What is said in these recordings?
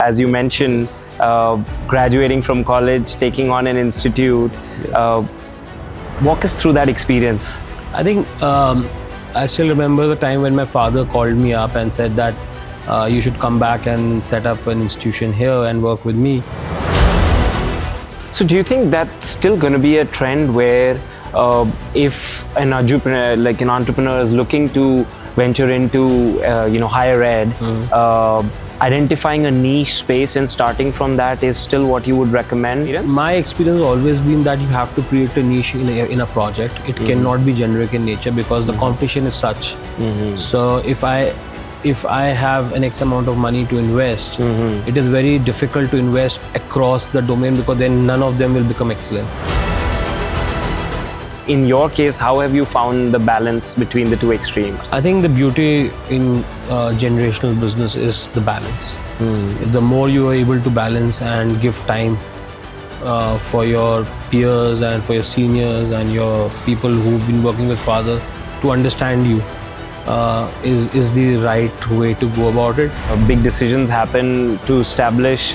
As you mentioned, graduating from college, taking on an institute. Walk us through that experience. I think I still remember the time when my father called me up and said that you should come back and set up an institution here and work with me. So do you think that's still going to be a trend where if an entrepreneur is looking to venture into higher ed, identifying a niche space and starting from that is still what you would recommend? My experience has always been that you have to create a niche in a project. It cannot be generic in nature because the competition is such. So if I have an X amount of money to invest, it is very difficult to invest across the domain because then none of them will become excellent. In your case, how have you found the balance between the two extremes? I think the beauty in generational business is the balance. The more you are able to balance and give time for your peers and for your seniors and your people who've been working with father to understand you, is the right way to go about it. Big decisions happen to establish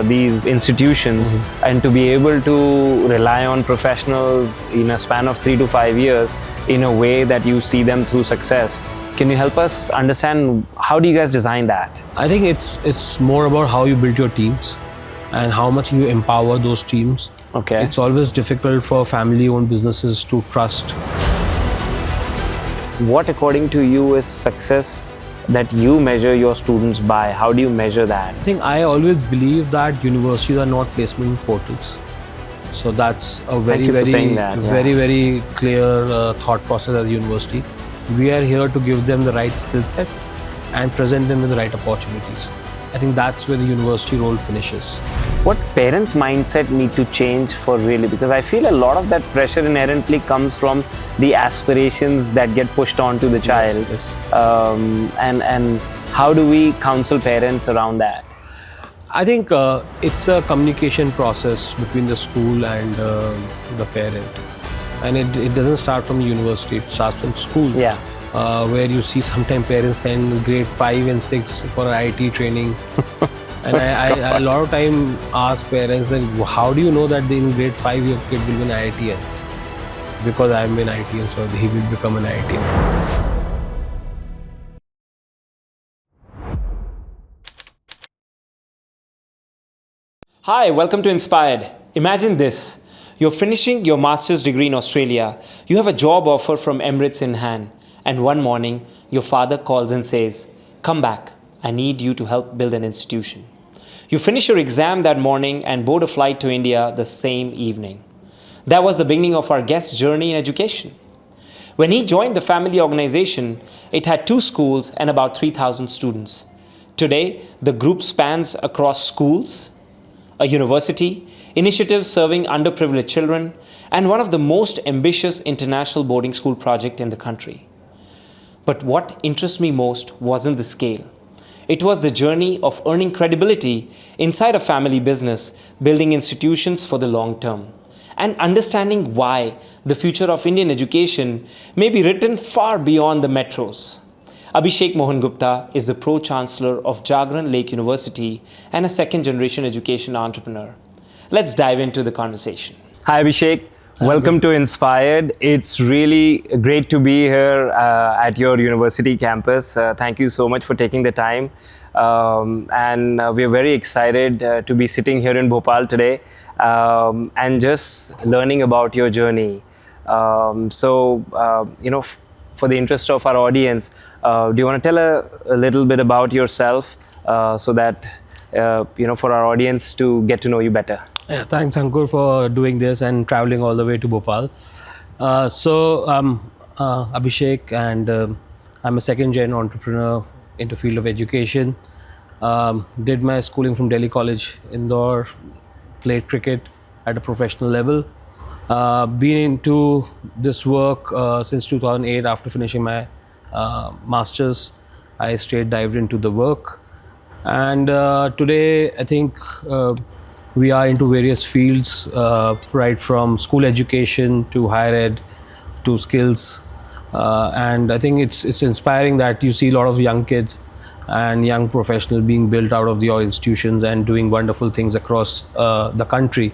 these institutions, and to be able to rely on professionals in a span of 3 to 5 years in a way that you see them through success. Can you help us understand how do you guys design that? I think it's more about how you build your teams and how much you empower those teams. Okay. It's always difficult for family-owned businesses to trust. What, according to you, is success that you measure your students by? How do you measure that? I think I always believe that universities are not placement portals. So that's a very clear thought process at the university. We are here to give them the right skill set and present them with the right opportunities. I think that's where the university role finishes. What parents' mindset need to change for really, because I feel a lot of that pressure inherently comes from the aspirations that get pushed onto the child. Yes. And how do we counsel parents around that? I think it's a communication process between the school and the parent. And it doesn't start from the university, it starts from school. Yeah. Where you see sometimes parents send grade 5 and 6 for IT training. And I a lot of time ask parents, that, how do you know that in grade 5 your kid will be an IITian? Because I'm an IITian, so he will become an IITian. Hi, welcome to InspireED. Imagine this. You're finishing your master's degree in Australia. You have a job offer from Emirates in hand. And one morning, your father calls and says, "Come back, I need you to help build an institution." You finish your exam that morning and board a flight to India the same evening. That was the beginning of our guest's journey in education. When he joined the family organization, it had 2 schools and about 3,000 students. Today, the group spans across schools, a university, initiatives serving underprivileged children, and one of the most ambitious international boarding school projects in the country. But what interests me most wasn't the scale. It was the journey of earning credibility inside a family business, building institutions for the long term, and understanding why the future of Indian education may be written far beyond the metros. Abhishek Mohan Gupta is the Pro-Chancellor of Jagran Lake University and a second-generation education entrepreneur. Let's dive into the conversation. Hi, Abhishek. Welcome to InspireED. It's really great to be here at your university campus. Thank you so much for taking the time. And we're very excited to be sitting here in Bhopal today and just learning about your journey. For the interest of our audience, do you want to tell a little bit about yourself so that, for our audience to get to know you better? Yeah, thanks Ankur for doing this and traveling all the way to Bhopal. I'm Abhishek, and I'm a second-gen entrepreneur into field of education. Did my schooling from Delhi College, Indore, played cricket at a professional level. Been into this work since 2008. After finishing my master's, I straight dived into the work. And today, I think we are into various fields, right from school education to higher ed to skills. And I think it's inspiring that you see a lot of young kids and young professional being built out of your institutions and doing wonderful things across the country.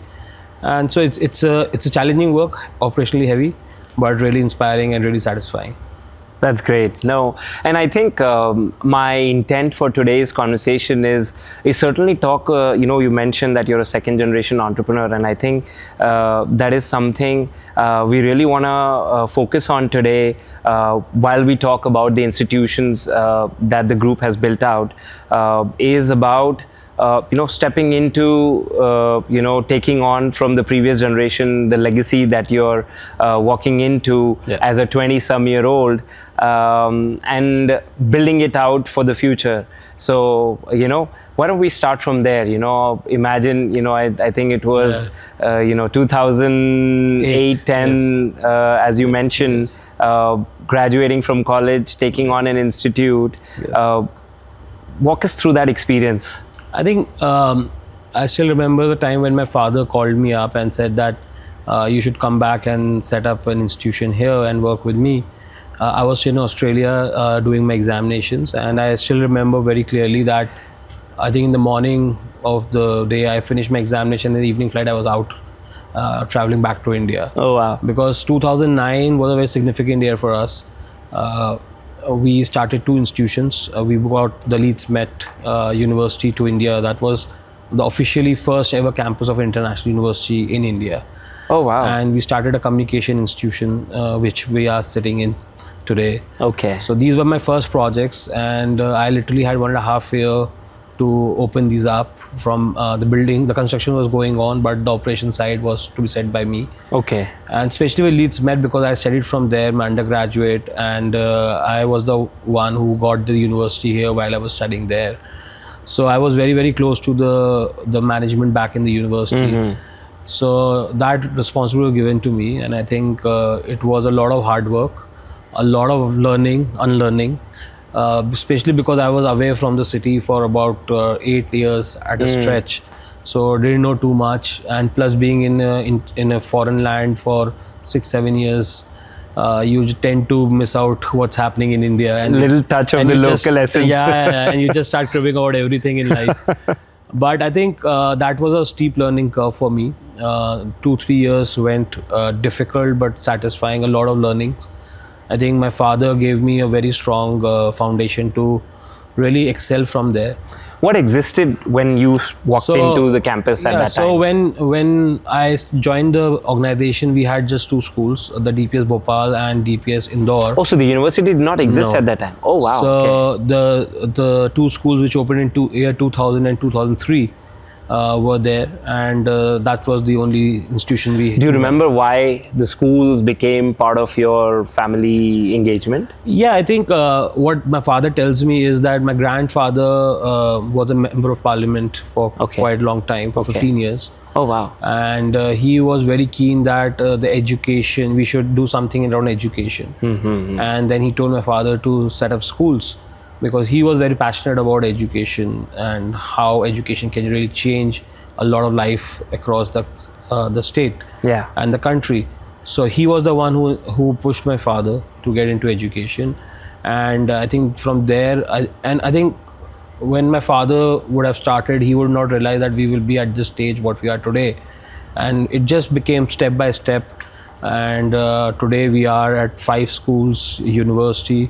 And so it's a challenging work, operationally heavy, but really inspiring and really satisfying. That's great. No, and I think my intent for today's conversation is certainly talk. You mentioned that you're a second generation entrepreneur, and I think that is something we really want to focus on today while we talk about the institutions that the group has built out. Is about stepping into, taking on from the previous generation the legacy that you're walking into as a 20-some-year-old, and building it out for the future. So, why don't we start from there? Imagine, I think it was, 2008, 10, as you mentioned, graduating from college, taking on an institute. Walk us through that experience. I think I still remember the time when my father called me up and said that you should come back and set up an institution here and work with me. I was in Australia doing my examinations, and I still remember very clearly that I think in the morning of the day I finished my examination, in the evening flight I was out traveling back to India. Oh wow. Because 2009 was a very significant year for us. We started 2 institutions. We brought the Leeds Met University to India. That was the officially first ever campus of an international university in India. Oh wow. And we started a communication institution which we are sitting in today. Okay. So these were my first projects, and I literally had 1.5 years to open these up from the building. The construction was going on, but the operation side was to be set by me. Okay. And especially with Leeds Met, because I studied from there, my undergraduate, and I was the one who got the university here while I was studying there. So I was very, very close to the management back in the university. So that responsibility was given to me, and I think it was a lot of hard work, a lot of learning, unlearning, especially because I was away from the city for about 8 years at a stretch. So didn't know too much, and plus being in a foreign land for 6-7 years, you tend to miss out what's happening in India, and little touch of the local essence. Yeah, and you just start cribbing about everything in life. But I think that was a steep learning curve for me. 2-3 years went difficult but satisfying, a lot of learning. I think my father gave me a very strong foundation to really excel from there. What existed when you walked into the campus at that time? So when I joined the organization, we had just 2 schools, the DPS Bhopal and DPS Indore. Oh, so the university did not exist at that time? Oh, wow. So okay. the 2 schools which opened in year 2000 and 2003 were there, and that was the only institution we... Do you remember why the schools became part of your family engagement? Yeah, I think what my father tells me is that my grandfather was a member of parliament for quite a long time, for 15 years. Oh, wow. And he was very keen that the education, we should do something around education. And then he told my father to set up schools, because he was very passionate about education and how education can really change a lot of life across the state and the country. So he was the one who pushed my father to get into education, and I think from there, I think when my father would have started, he would not realize that we will be at this stage what we are today, and it just became step by step, and today we are at 5 schools, university,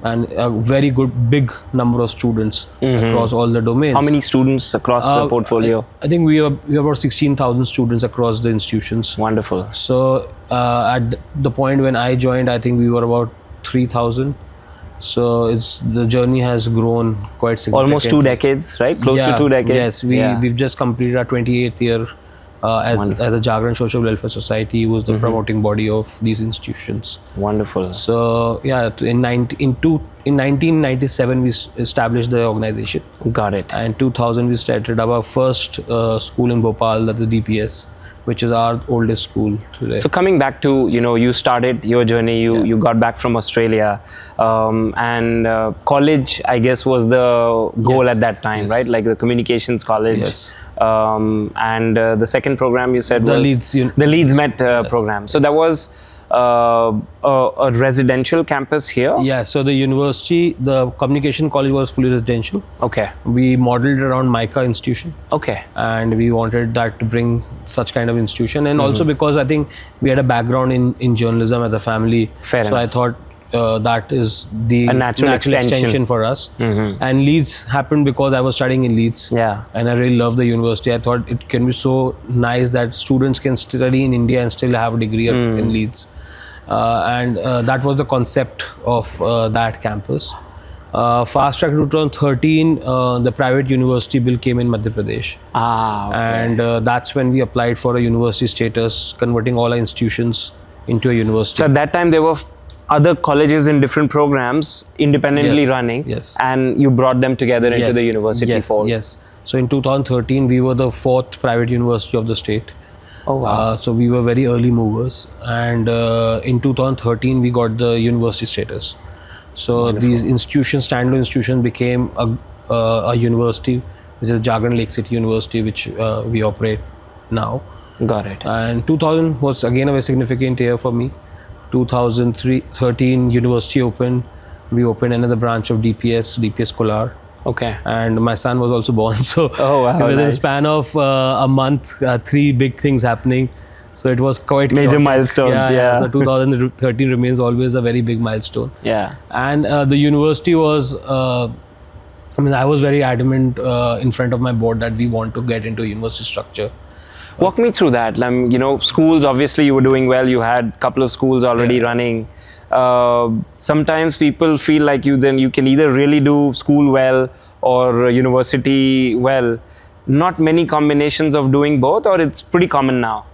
and a very good big number of students across all the domains. How many students across the portfolio? I think we are about 16,000 students across the institutions. Wonderful. So at the point when I joined, I think we were about 3,000. So the journey has grown quite significantly. Almost 2 decades, right? Close to 2 decades. Yes, we've just completed our 28th year as the Jagran Social Welfare Society, was the promoting body of these institutions. Wonderful. So yeah, in 1997 we established the organization. Got it. And 2000 we started our first school in Bhopal, that's the DPS, which is our oldest school today. So coming back to, you started your journey, you got back from Australia, and college, I guess, was the goal at that time, right? Like the communications college. Yes. And the second program you said The was Leeds the Leeds Met program. So that was a residential campus here? Yeah, so the university, the communication college was fully residential. Okay. We modeled around Mica institution. Okay. And we wanted that to bring such kind of institution, and also because I think we had a background in journalism as a family. Fair so enough. I thought that is the A natural extension. for us. And Leeds happened because I was studying in Leeds. Yeah. And I really love the university. I thought it can be so nice that students can study in India and still have a degree in Leeds. And that was the concept of that campus. Fast track to 2013, the private university bill came in Madhya Pradesh. Okay. And that's when we applied for a university status, converting all our institutions into a university. So at that time, there were other colleges in different programs independently Yes, running, yes. and you brought them together into Yes, the university fold. Yes. So in 2013, we were the 4th private university of the state. Oh wow. So we were very early movers, and in 2013 we got the university status. So these institutions, standalone institutions, became a university, which is Jagran Lake City University, which we operate now. Got it. And 2000 was again a very significant year for me. 2013 university opened. We opened another branch of DPS Kolar. Okay. And my son was also born. So Oh, wow, within a nice. span of a month, 3 big things happening. So it was quite Major chaotic. milestones, yeah. So 2013 remains always a very big milestone. Yeah. And the university was, I was very adamant in front of my board that we want to get into university structure. Walk me through that. Schools, obviously you were doing well. You had a couple of schools already running. Sometimes people feel like you can either really do school well or university well. Not many combinations of doing both, or it's pretty common now?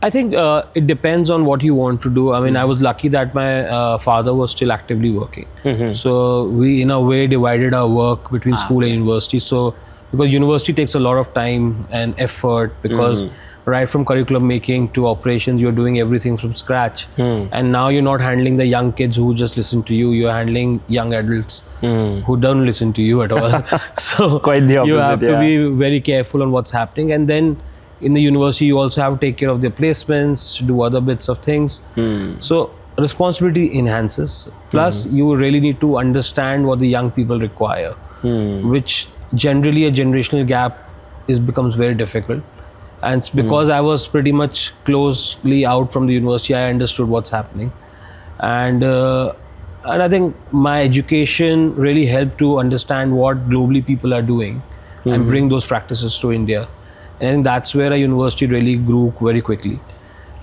I think it depends on what you want to do. I was lucky that my father was still actively working. So we, in a way, divided our work between school and university. So because university takes a lot of time and effort, because right from curriculum making to operations, you're doing everything from scratch. And now you're not handling the young kids who just listen to you. You're handling young adults who don't listen to you at all. So Quite the you opposite, have to be very careful on what's happening. And then in the university, you also have to take care of their placements, do other bits of things. So responsibility enhances. Plus, you really need to understand what the young people require, which generally a generational gap becomes very difficult. And it's because I was pretty much closely out from the university, I understood what's happening. And I think my education really helped to understand what globally people are doing and bring those practices to India. And I think that's where a university really grew very quickly.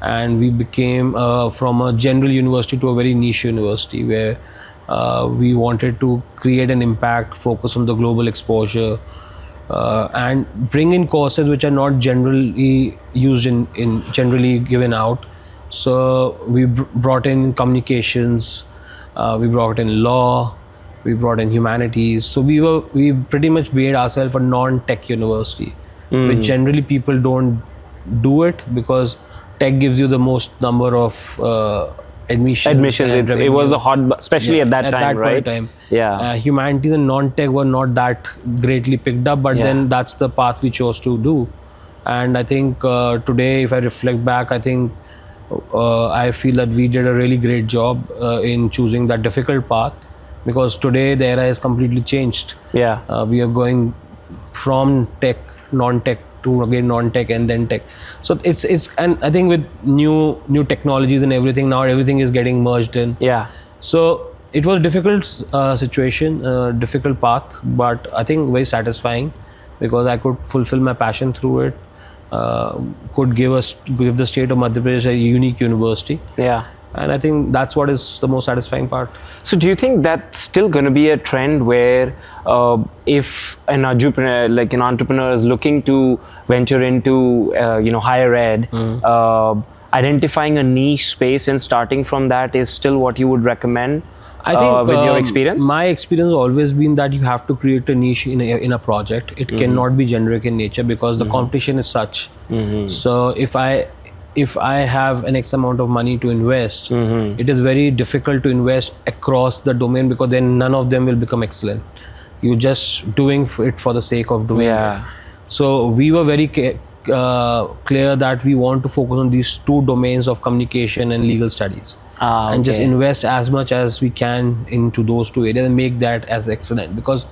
And we became from a general university to a very niche university, where we wanted to create an impact, focus on the global exposure, and bring in courses which are not generally used in generally given out. So we brought in communications, we brought in law, we brought in humanities. So we pretty much made ourselves a non-tech university, which generally people don't do it, because tech gives you the most number of admissions. It was the hot, especially at that time, point right? in time. Yeah. Humanities and non-tech were not that greatly picked up, but then that's the path we chose to do. And I think today, if I reflect back, I think I feel that we did a really great job in choosing that difficult path, because today the era has completely changed. Yeah. We are going from tech, non-tech, to again non-tech and then tech. So it's and I think with new technologies and everything, now everything is getting merged in. Yeah. So it was a difficult situation, difficult path, but I think very satisfying, because I could fulfill my passion through it. Could give the state of Madhya Pradesh a unique university. Yeah. And I think that's what is the most satisfying part. So do you think that's still going to be a trend where if an entrepreneur is looking to venture into higher ed, identifying a niche space and starting from that is still what you would recommend? I think with your experience? My experience has always been that you have to create a niche in a project. It cannot be generic in nature, because the competition is such. So if I have an X amount of money to invest, it is very difficult to invest across the domain, because then none of them will become excellent. You're just doing it for the sake of doing it. So we were very clear that we want to focus on these two domains of communication and legal studies, and just invest as much as we can into those two areas and make that as excellent. Because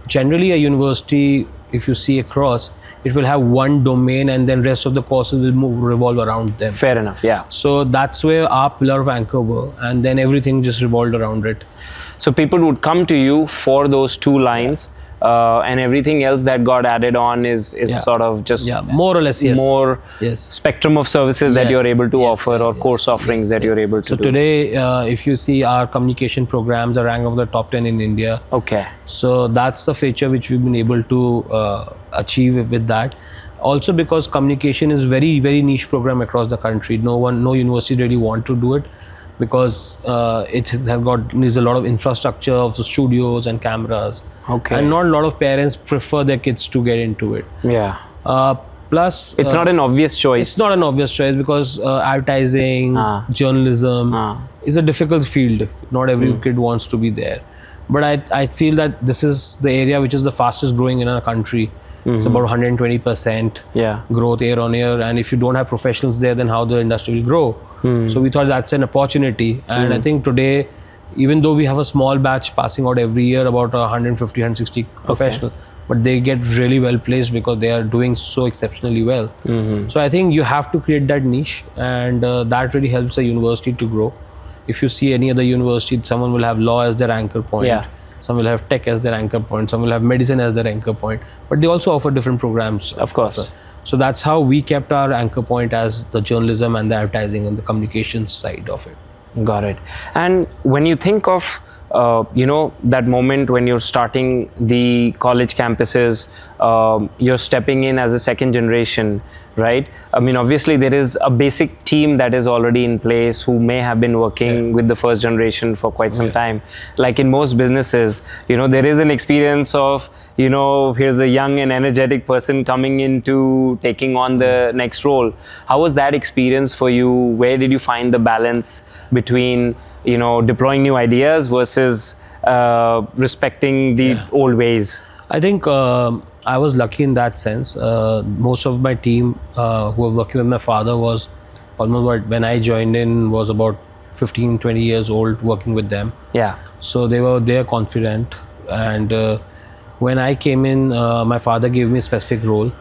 generally a university, if you see across, it will have one domain and then rest of the courses will revolve around them. Fair enough, yeah. So that's where our pillar of anchor were, and then everything just revolved around it. So people would come to you for those two lines, and everything else that got added on is sort of just more or less, more spectrum of services that you're able to offer, or course offerings that you're able to do. So today, if you see, our communication programs are ranked among the top 10 in India. Okay. So that's the feature which we've been able to achieve with that. Also because communication is very, very niche program across the country. No university really want to do it, because it needs a lot of infrastructure of studios and cameras. Okay. And not a lot of parents prefer their kids to get into it. Yeah. Plus, it's not an obvious choice. It's not an obvious choice because advertising, journalism is a difficult field. Not every kid wants to be there. But I feel that this is the area which is the fastest growing in our country. It's about 120% growth year on year. And if you don't have professionals there, then how the industry will grow? So we thought that's an opportunity. And I think today, even though we have a small batch passing out every year, about 150, 160 professionals, but they get really well placed because they are doing so exceptionally well. So I think you have to create that niche, and that really helps a university to grow. If you see any other university, someone will have law as their anchor point. Some will have tech as their anchor point. Some will have medicine as their anchor point. But they also offer different programs. Of course. So that's how we kept our anchor point as the journalism and the advertising and the communications side of it. Got it. And when you think of that moment when you're starting the college campuses, you're stepping in as a second generation, right? I mean, obviously there is a basic team that is already in place who may have been working with the first generation for quite some time. Like in most businesses, there is an experience of, here's a young and energetic person coming into taking on the next role. How was that experience for you? Where did you find the balance between deploying new ideas versus respecting the old ways? I think I was lucky in that sense. Most of my team who were working with my father was almost when I joined in was about 15, 20 years old working with them. Yeah. So they're confident. And when I came in, my father gave me a specific role.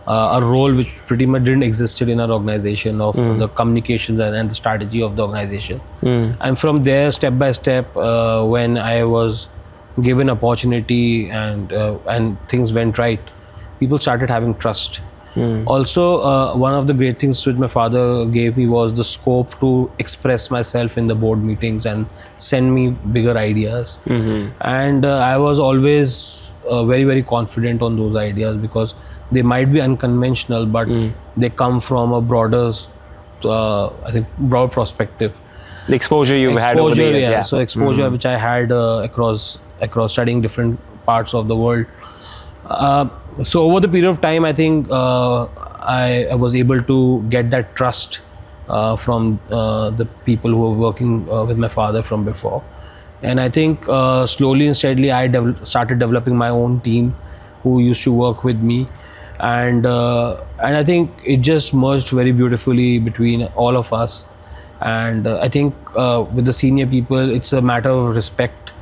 A role which pretty much didn't exist in our organization of the communications and the strategy of the organization. And from there, step by step, when I was given opportunity and things went right, people started having trust. Also, one of the great things which my father gave me was the scope to express myself in the board meetings and send me bigger ideas. And I was always very, very confident on those ideas because they might be unconventional, but they come from a broader, broad perspective. The exposure you've had over the years. So exposure which I had across studying different parts of the world. So over the period of time, I think I was able to get that trust from the people who were working with my father from before. And I think slowly and steadily, I started developing my own team who used to work with me. And I think it just merged very beautifully between all of us. And I think with the senior people, it's a matter of respect.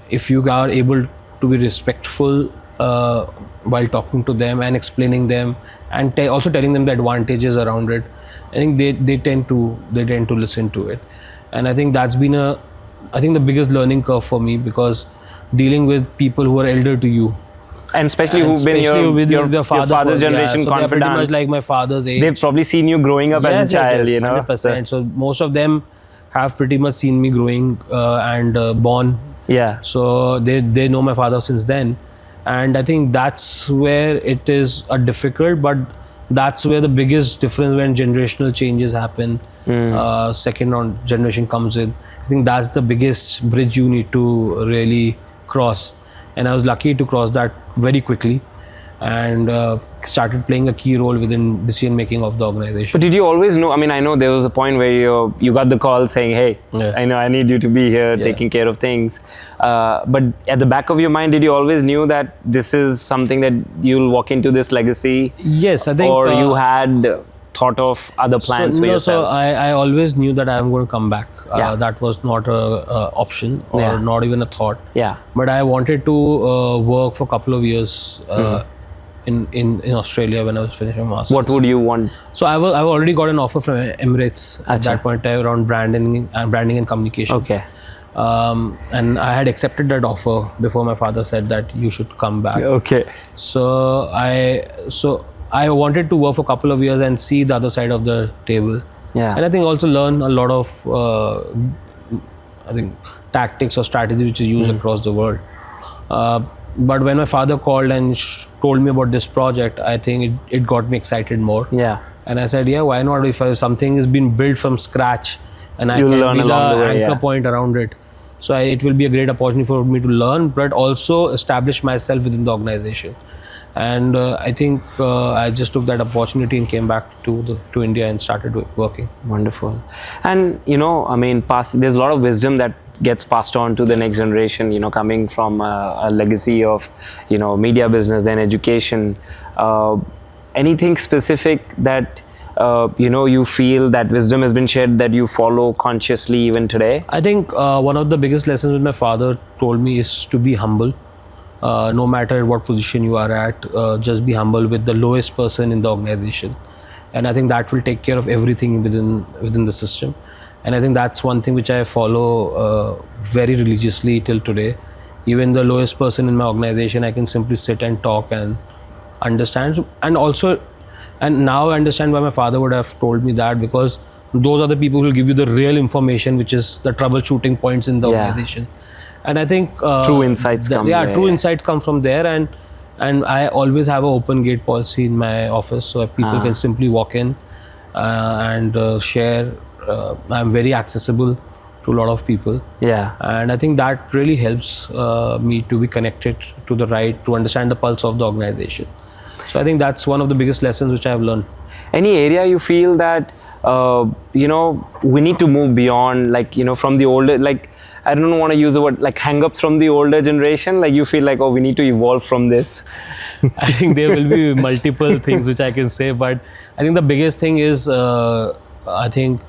If you are able to be respectful while talking to them and explaining them, and also telling them the advantages around it, I think they tend to listen to it. And I think that's been the biggest learning curve for me, because dealing with people who are elder to you, and especially who've been your father's generation so confidants. They're pretty much like my father's age. They've probably seen you growing up as a child, 100%. So most of them have pretty much seen me growing and born. Yeah. So they know my father since then. And I think that's where it is difficult, but that's where the biggest difference when generational changes happen, second generation comes in. I think that's the biggest bridge you need to really cross. And I was lucky to cross that very quickly. and started playing a key role within decision making of the organization. But did you always know? I mean, I know there was a point where you got the call saying, "Hey, Yeah. I know I need you to be here, taking care of things." But at the back of your mind, did you always knew that this is something that you'll walk into this legacy? Yes, I think. Or you had thought of other plans for So yourself? I always knew that I am going to come back. Yeah. That was not a option or Yeah. not even a thought. Yeah. But I wanted to work for a couple of years in Australia when I was finishing my master's. What would you want? So I've already got an offer from Emirates at Acha. that point in time around branding and communication. Okay. And I had accepted that offer before my father said that you should come back. Okay. So I wanted to work for a couple of years and see the other side of the table. Yeah. And I think also learn a lot of I think tactics or strategies which is used across the world. But when my father called and told me about this project, I think it got me excited more. Yeah. And I said, yeah, why not? If something is been built from scratch and I You'll can learn be the along the way, anchor yeah. point around it. So it will be a great opportunity for me to learn, but also establish myself within the organization. And I think I just took that opportunity and came back to India and started working. Wonderful. And I mean, there's a lot of wisdom that gets passed on to the next generation, coming from a legacy of media business, then education. Anything specific that you feel that wisdom has been shared that you follow consciously even today? I think one of the biggest lessons that my father told me is to be humble. No matter what position you are at, just be humble with the lowest person in the organization, and I think that will take care of everything within the system. And I think that's one thing which I follow very religiously till today. Even the lowest person in my organization, I can simply sit and talk and understand. And now I understand why my father would have told me that, because those are the people who will give you the real information, which is the troubleshooting points in the Yeah. organization. And I think True insights come there, true yeah. insights come from there. And I always have an open gate policy in my office, so people can simply walk in and share. I'm very accessible to a lot of people. Yeah. And I think that really helps me to be connected to understand the pulse of the organization. So I think that's one of the biggest lessons which I have learned. Any area you feel that we need to move beyond, from the older, I don't want to use the word hang-ups from the older generation, you feel we need to evolve from this? I think there will be multiple things which I can say, but I think the biggest thing is I think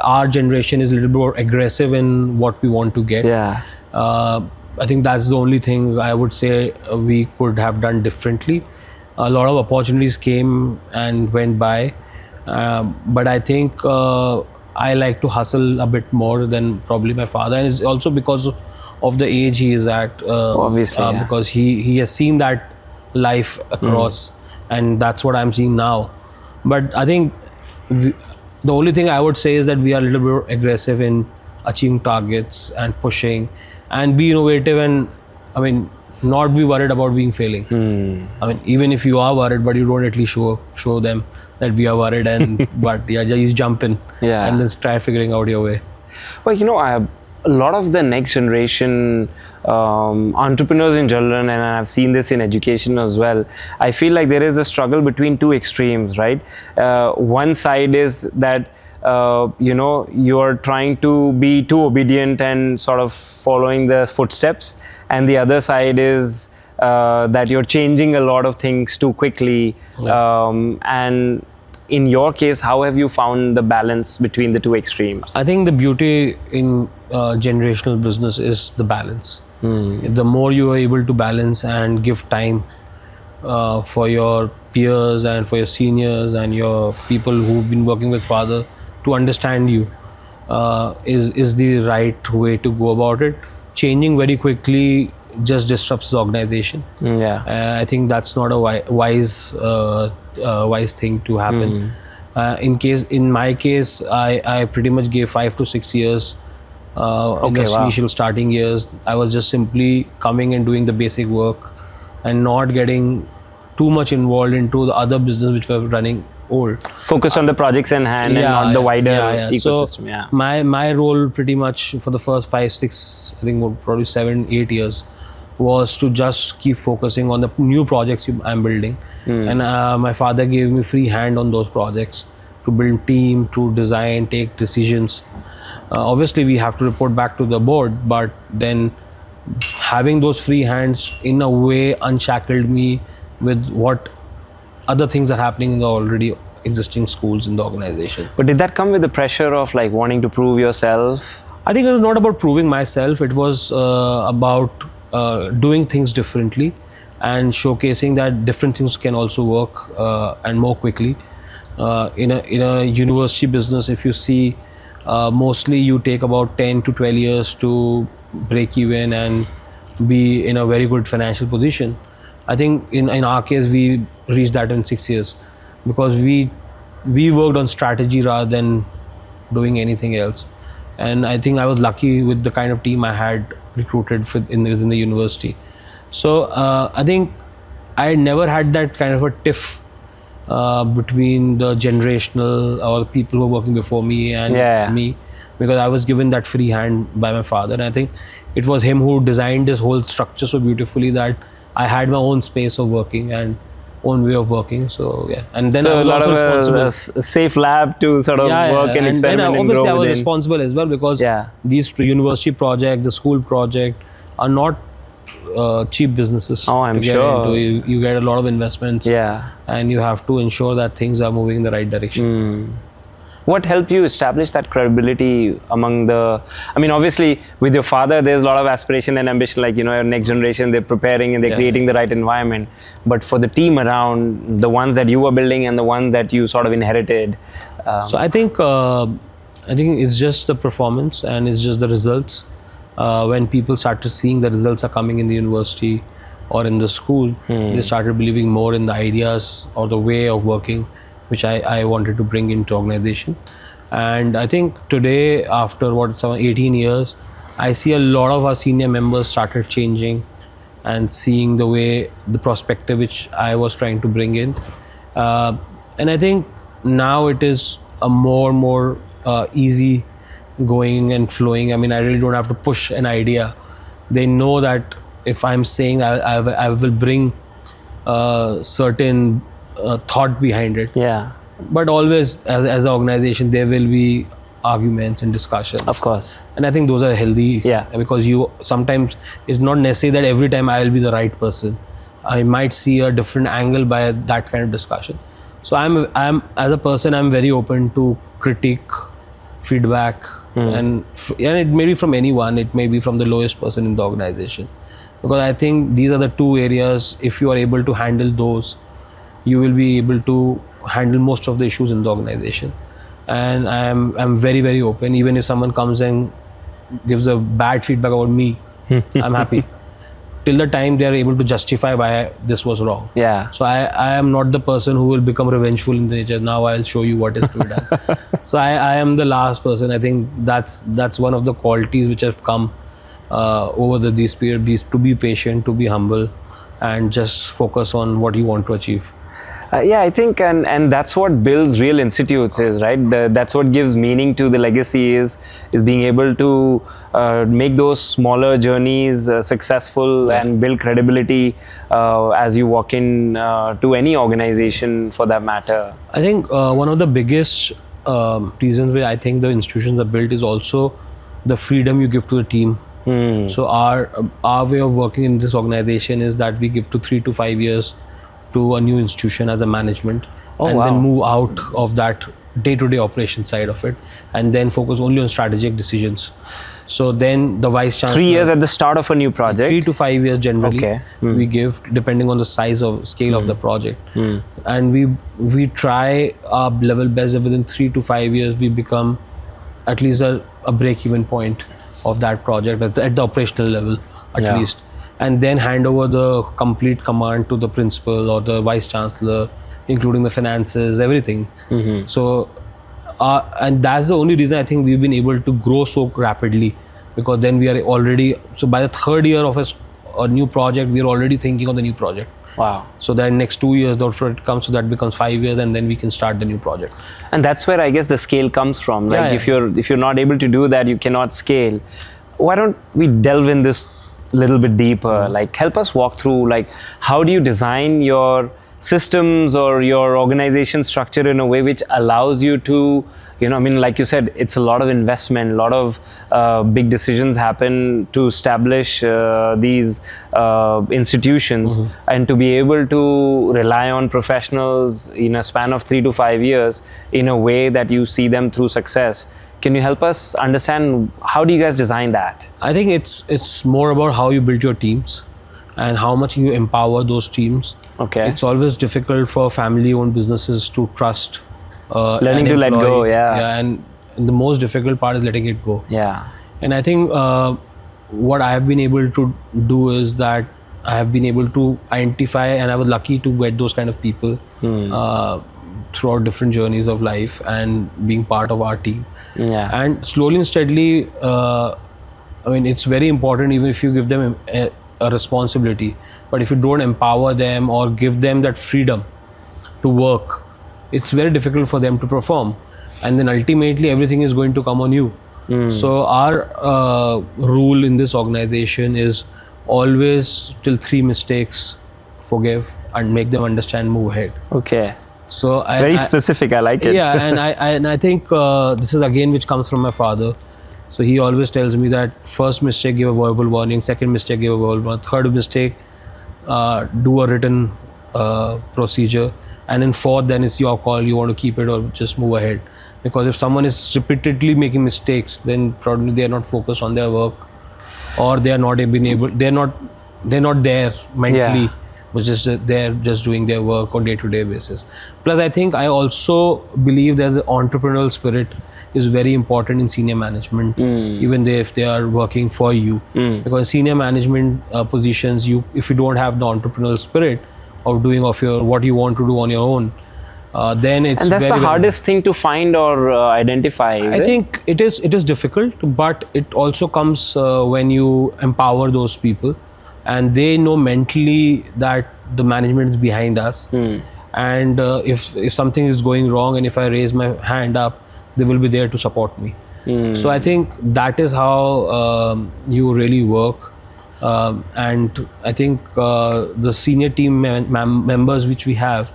our generation is a little more aggressive in what we want to get. Yeah. I think that's the only thing I would say we could have done differently. A lot of opportunities came and went by, but I think I like to hustle a bit more than probably my father, and it's also because of the age he is at. Obviously, yeah. Because he has seen that life across, and that's what I'm seeing now. But I think the only thing I would say is that we are a little bit more aggressive in achieving targets and pushing, and be innovative, and I mean, not be worried about being failing. I mean, even if you are worried, but you don't at least show them that we are worried, and but yeah, just jump in, Yeah. and then try figuring out your way. Well, a lot of the next generation entrepreneurs in Jagran, and I've seen this in education as well, I feel like there is a struggle between two extremes, right? One side is that you're trying to be too obedient and sort of following the footsteps, and the other side is that you're changing a lot of things too quickly. And in your case, how have you found the balance between the two extremes? I think the beauty in generational business is the balance. The more you are able to balance and give time for your peers and for your seniors and your people who've been working with father to understand you, is the right way to go about it. Changing very quickly just disrupts the organization. Yeah. I think that's not a wise thing to happen. In my case, I pretty much gave 5 to 6 years. In the initial starting years, I was just simply coming and doing the basic work and not getting too much involved into the other business which were running old. Focused on the projects in hand and not the wider ecosystem. So my role pretty much for the first 5, 6, I think probably 7, 8 years was to just keep focusing on the new projects I'm building. And my father gave me free hand on those projects to build team, to design, take decisions. Obviously, we have to report back to the board, but then having those free hands in a way unshackled me with what other things are happening in the already existing schools in the organization. But did that come with the pressure of like wanting to prove yourself? I think it was not about proving myself. It was about doing things differently and showcasing that different things can also work and more quickly. In a university business, if you see, mostly you take about 10 to 12 years to break even and be in a very good financial position. I think in our case, we reached that in 6 years because we worked on strategy rather than doing anything else. And I think I was lucky with the kind of team I had recruited within the university. So I think I never had that kind of a tiff between the generational or people who were working before me and me, because I was given that free hand by my father. And I think it was him who designed this whole structure so beautifully that I had my own space of working and own way of working. So yeah, and then So I was a lot also of responsible. a safe lab to sort of work and experiment then and obviously grow I was within. responsible as well because these university project, the school project are not cheap businesses. Oh, I'm to get sure. into. You get a lot of investments. Yeah. And you have to ensure that things are moving in the right direction. What helped you establish that credibility among the, I mean, obviously with your father, there's a lot of aspiration and ambition, like, you know, your next generation, they're preparing and they're creating the right environment. But for the team around, the ones that you were building and the ones that you sort of inherited. So I think it's just the performance and it's just the results. When people started seeing the results are coming in the university or in the school, they started believing more in the ideas or the way of working which I wanted to bring into organization. And I think today, after 18 years, I see a lot of our senior members started changing and seeing the way, the perspective which I was trying to bring in. And I think now it is a more easy going and flowing. I mean, I really don't have to push an idea. They know that if I'm saying I will bring certain thought behind it. Yeah. But always, as an organization, there will be arguments and discussions. Of course. And I think those are healthy. Yeah. Because you sometimes, it's not necessary that every time I will be the right person. I might see a different angle by that kind of discussion. So I'm as a person, I'm very open to critique, feedback, and it may be from anyone. It may be from the lowest person in the organization. Because I think these are the two areas. If you are able to handle those, you will be able to handle most of the issues in the organization. And I'm very open. Even if someone comes and gives a bad feedback about me, I'm happy. Till the time they are able to justify why this was wrong. Yeah. So I am not the person who will become revengeful in nature. Now I'll show you what is to be done. So I am the last person. I think that's one of the qualities which have come over this period, to be patient, to be humble, and just focus on what you want to achieve. Yeah, I think, and that's what builds real institutes is, right? That's what gives meaning to the legacy is being able to make those smaller journeys successful and build credibility as you walk in to any organization for that matter. I think one of the biggest reasons why I think the institutions are built is also the freedom you give to the team. So our way of working in this organization is that we give to 3 to 5 years to a new institution as a management, then move out of that day-to-day operation side of it, and then focus only on strategic decisions. So then the vice chancellor, 3 years at the start of a new project. 3 to 5 years generally, we give depending on the size of scale of the project, and we try our level best that within 3 to 5 years we become at least a break-even point of that project at the operational level at least. And then hand over the complete command to the principal or the vice chancellor, including the finances, everything. So, and that's the only reason I think we've been able to grow so rapidly, because then we are already, so by the third year of a new project, we're already thinking of the new project. Wow. So then next 2 years, the project comes, so that becomes 5 years, and then we can start the new project. And that's where I guess the scale comes from. Like if you're not able to do that, you cannot scale. Why don't we delve in this little bit deeper, like help us walk through, like how do you design your systems or your organization structure in a way which allows you to, you know, I mean, like you said, it's a lot of investment, a lot of big decisions happen to establish these institutions, and to be able to rely on professionals in a span of 3 to 5 years in a way that you see them through success. Can you help us understand how do you guys design that? I think it's more about how you build your teams and how much you empower those teams. Okay. It's always difficult for family-owned businesses to trust. Learning an to let go, employee. yeah. And the most difficult part is letting it go. Yeah. And I think what I have been able to do is that I have been able to identify, and I was lucky to get those kind of people throughout different journeys of life and being part of our team. Yeah. And slowly and steadily, I mean, it's very important even if you give them a responsibility, but if you don't empower them or give them that freedom to work, it's very difficult for them to perform, and then ultimately everything is going to come on you. So our rule in this organization is always till 3 mistakes, forgive and make them understand, move ahead. Okay. So Very specific. I like it. Yeah, and I think this is again which comes from my father. So he always tells me that first mistake, give a verbal warning. Second mistake, give a verbal warning. Third mistake, do a written procedure. And in fourth, then it's your call. You want to keep it or just move ahead. Because if someone is repeatedly making mistakes, then probably they are not focused on their work, or they are not being able. They're not there mentally. Yeah. Was just they're just doing their work on day-to-day basis. Plus, I think I also believe that the entrepreneurial spirit is very important in senior management, even if they are working for you. Because senior management positions, if you don't have the entrepreneurial spirit of doing what you want to do on your own, then it's And that's very, the hardest thing to find or identify. I think it is difficult, but it also comes when you empower those people, and they know mentally that the management is behind us. And if something is going wrong, and if I raise my hand up, they will be there to support me. So I think that is how you really work. And I think the senior team members which we have,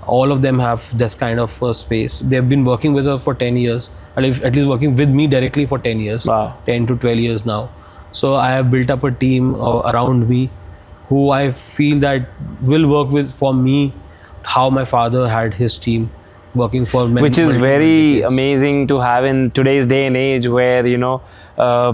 all of them have this kind of space. They've been working with us for 10 years, at least working with me directly for 10 years, Wow. 10 to 12 years now. So I have built up a team around me who I feel that will work with for me how my father had his team working for many, which is multiple very decades. amazing to have in today's day and age, where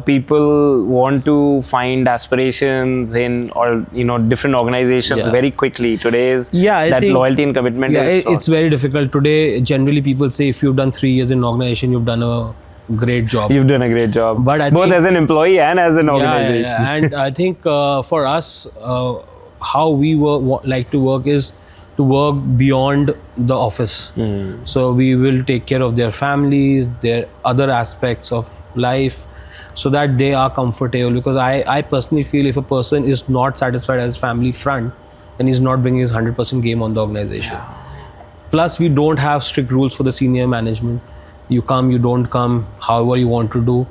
people want to find aspirations in, or different organizations Yeah. very quickly. Today's I that think, loyalty and commitment yeah, is it's very difficult today. Generally, people say if you've done 3 years in an organization, you've done a great job. You've done a great job, But I both think- as an employee and as an Yeah, organization. yeah. And I think for us, how we like to work is to work beyond the office. So we will take care of their families, their other aspects of life, so that they are comfortable. Because I personally feel if a person is not satisfied as family front, then he's not bringing his 100% game on the organization. Plus, we don't have strict rules for the senior management. You come, you don't come, however you want to do.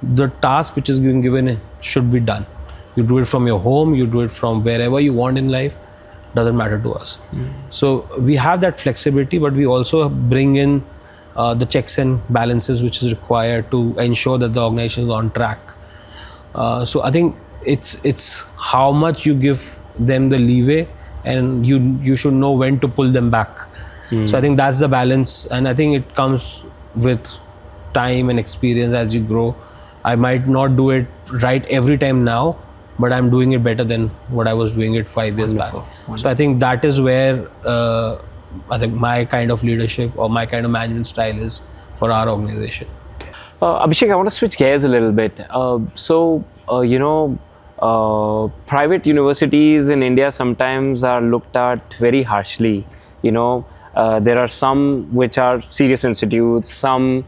The task which is being given should be done. You do it from your home, you do it from wherever you want in life, doesn't matter to us. So we have that flexibility, but we also bring in the checks and balances which is required to ensure that the organization is on track. So I think it's how much you give them the leeway, and you should know when to pull them back. So I think that's the balance, and I think it comes with time and experience as you grow. I might not do it right every time now, but I'm doing it better than what I was doing it 5 years back. So I think that is where I think my kind of leadership or my kind of management style is for our organization. Abhishek, I want to switch gears a little bit. Private universities in India sometimes are looked at very harshly. There are some which are serious institutes, some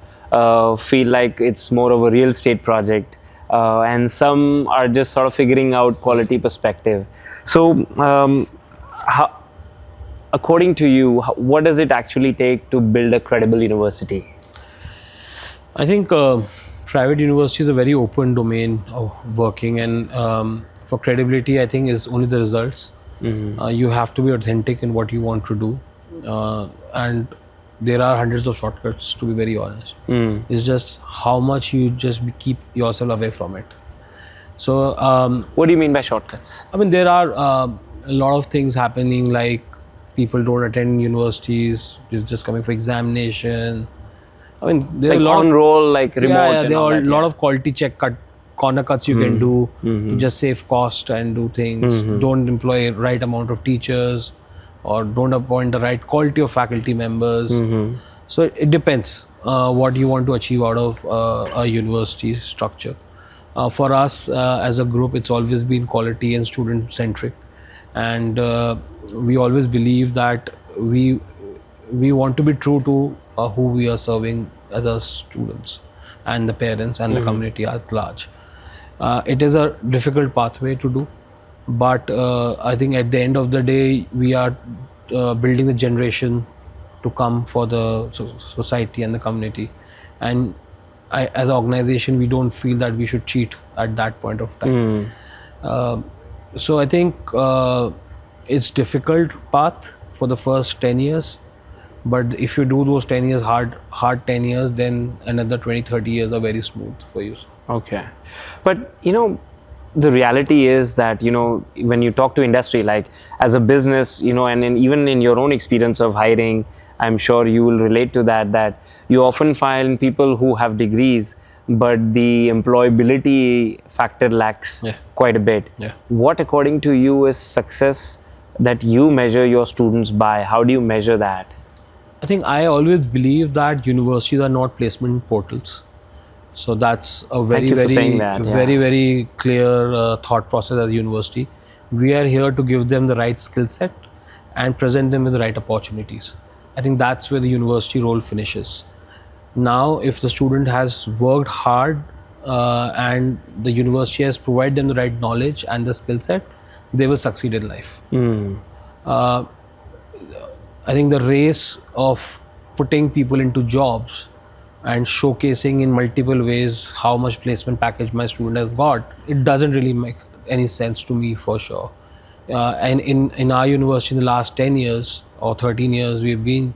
feel like it's more of a real estate project, and some are just sort of figuring out quality perspective. So, according to you, what does it actually take to build a credible university? I think private university is a very open domain of working, and for credibility, I think, is only the results. You have to be authentic in what you want to do, and there are hundreds of shortcuts, to be very honest. It's just how much you just keep yourself away from it. So What do you mean by shortcuts? I mean, there are a lot of things happening, like people don't attend universities, they're just coming for examination. I mean, there are Like a lot on of roll, like remote. yeah, and there all are a that, lot yeah. of quality check corner cuts you can do to just save cost and do things. Don't employ right amount of teachers, or don't appoint the right quality of faculty members. So it depends what you want to achieve out of a university structure. For us as a group, it's always been quality and student centric, and we always believe that we want to be true to who we are serving as our students and the parents and the community at large. It is a difficult pathway to do, but I think at the end of the day, we are building the generation to come for the society and the community. And as an organization, we don't feel that we should cheat at that point of time. So I think it's difficult path for the first 10 years. But if you do those 10 years hard 10 years, then another 20, 30 years are very smooth for you. Okay. But, the reality is that, when you talk to industry, like as a business, and even in your own experience of hiring, I'm sure you will relate to that you often find people who have degrees, but the employability factor lacks quite a bit. Yeah. What, according to you, is success that you measure your students by? How do you measure that? I think I always believe that universities are not placement portals. So that's a very, you for very, saying that, yeah. very clear thought process as a university. We are here to give them the right skill set and present them with the right opportunities. I think that's where the university role finishes. Now, if the student has worked hard and the university has provided them the right knowledge and the skill set, they will succeed in life. I think the race of putting people into jobs and showcasing in multiple ways how much placement package my student has got, it doesn't really make any sense to me, for sure. And in our university in the last 10 years or 13 years, we've been,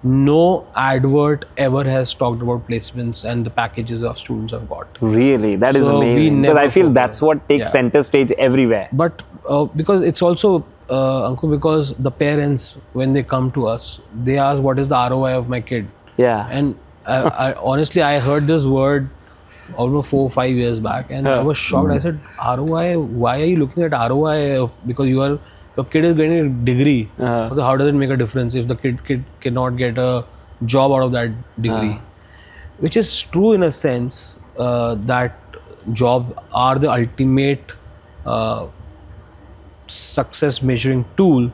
no advert ever has talked about placements and the packages our students have got. Really? That is So we amazing. Because never I feel focus. that's what takes Yeah. center stage everywhere. But because it's also, Ankur, because the parents, when they come to us, they ask, what is the ROI of my kid? Yeah. And I honestly, I heard this word almost 4 or 5 years back, and I was shocked. I said, ROI? Why are you looking at ROI? Because your kid is getting a degree. So how does it make a difference if the kid cannot get a job out of that degree? Which is true in a sense that jobs are the ultimate success measuring tool.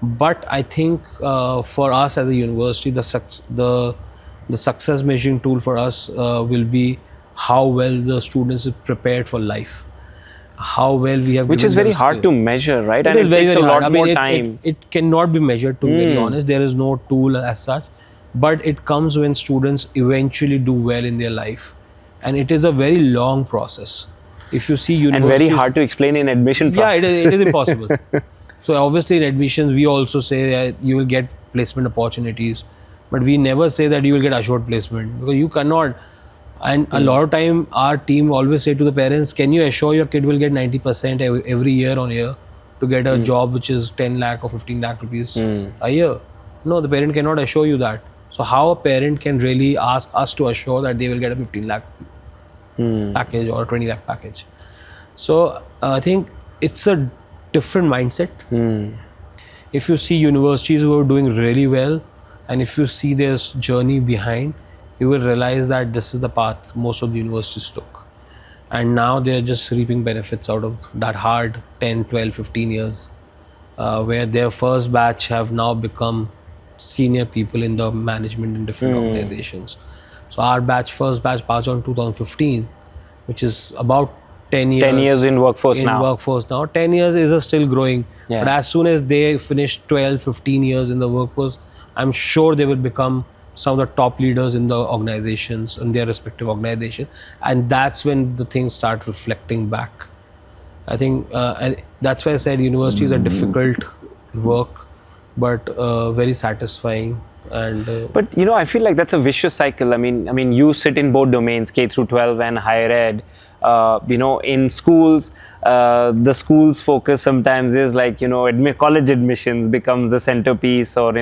But I think for us as a university, the success measuring tool for us will be how well the students are prepared for life, how well we have Which given is very them hard skill. to measure, right? It And is it very, takes very a lot hard. I mean, more time. it cannot be measured, to be very honest. There is no tool as such, but it comes when students eventually do well in their life, and it is a very long process. If you see And universities, very hard to explain in admission yeah, process. it is impossible. So obviously in admissions, we also say you will get placement opportunities, but we never say that you will get assured placement, because you cannot. And a lot of time, our team always say to the parents, can you assure your kid will get 90% every year on year to get a job which is 10 lakh or 15 lakh rupees a year? No, the parent cannot assure you that. So how a parent can really ask us to assure that they will get a 15 lakh package or a 20 lakh package? So I think it's a different mindset. If you see universities who are doing really well, and if you see their journey behind, you will realize that this is the path most of the universities took. And now they're just reaping benefits out of that hard 10, 12, 15 years, where their first batch have now become senior people in the management in different organizations. So our first batch passed on 2015, which is about 10 years. 10 years in workforce now. 10 years is still growing. Yeah. But as soon as they finish 12, 15 years in the workforce, I'm sure they will become some of the top leaders in the organizations, in their respective organization. And that's when the things start reflecting back I think that's why I said universities are difficult work, but very satisfying. And But I feel like that's a vicious cycle. I mean, you sit in both domains, K through 12 and higher ed. In schools, the school's focus sometimes is like college admissions becomes the centerpiece, or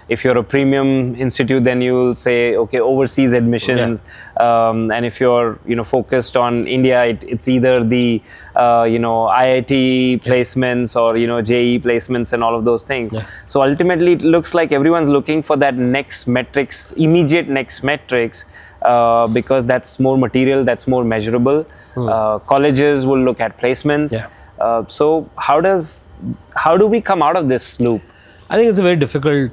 if you're a premium institute, then you'll say okay, overseas admissions. And if you're focused on India, it's either the IIT placements or JEE placements and all of those things. So ultimately, it looks like everyone's looking for that next metrics, immediate next metrics. Because that's more material, that's more measurable. Colleges will look at placements. So how do we come out of this loop? I think it's a very difficult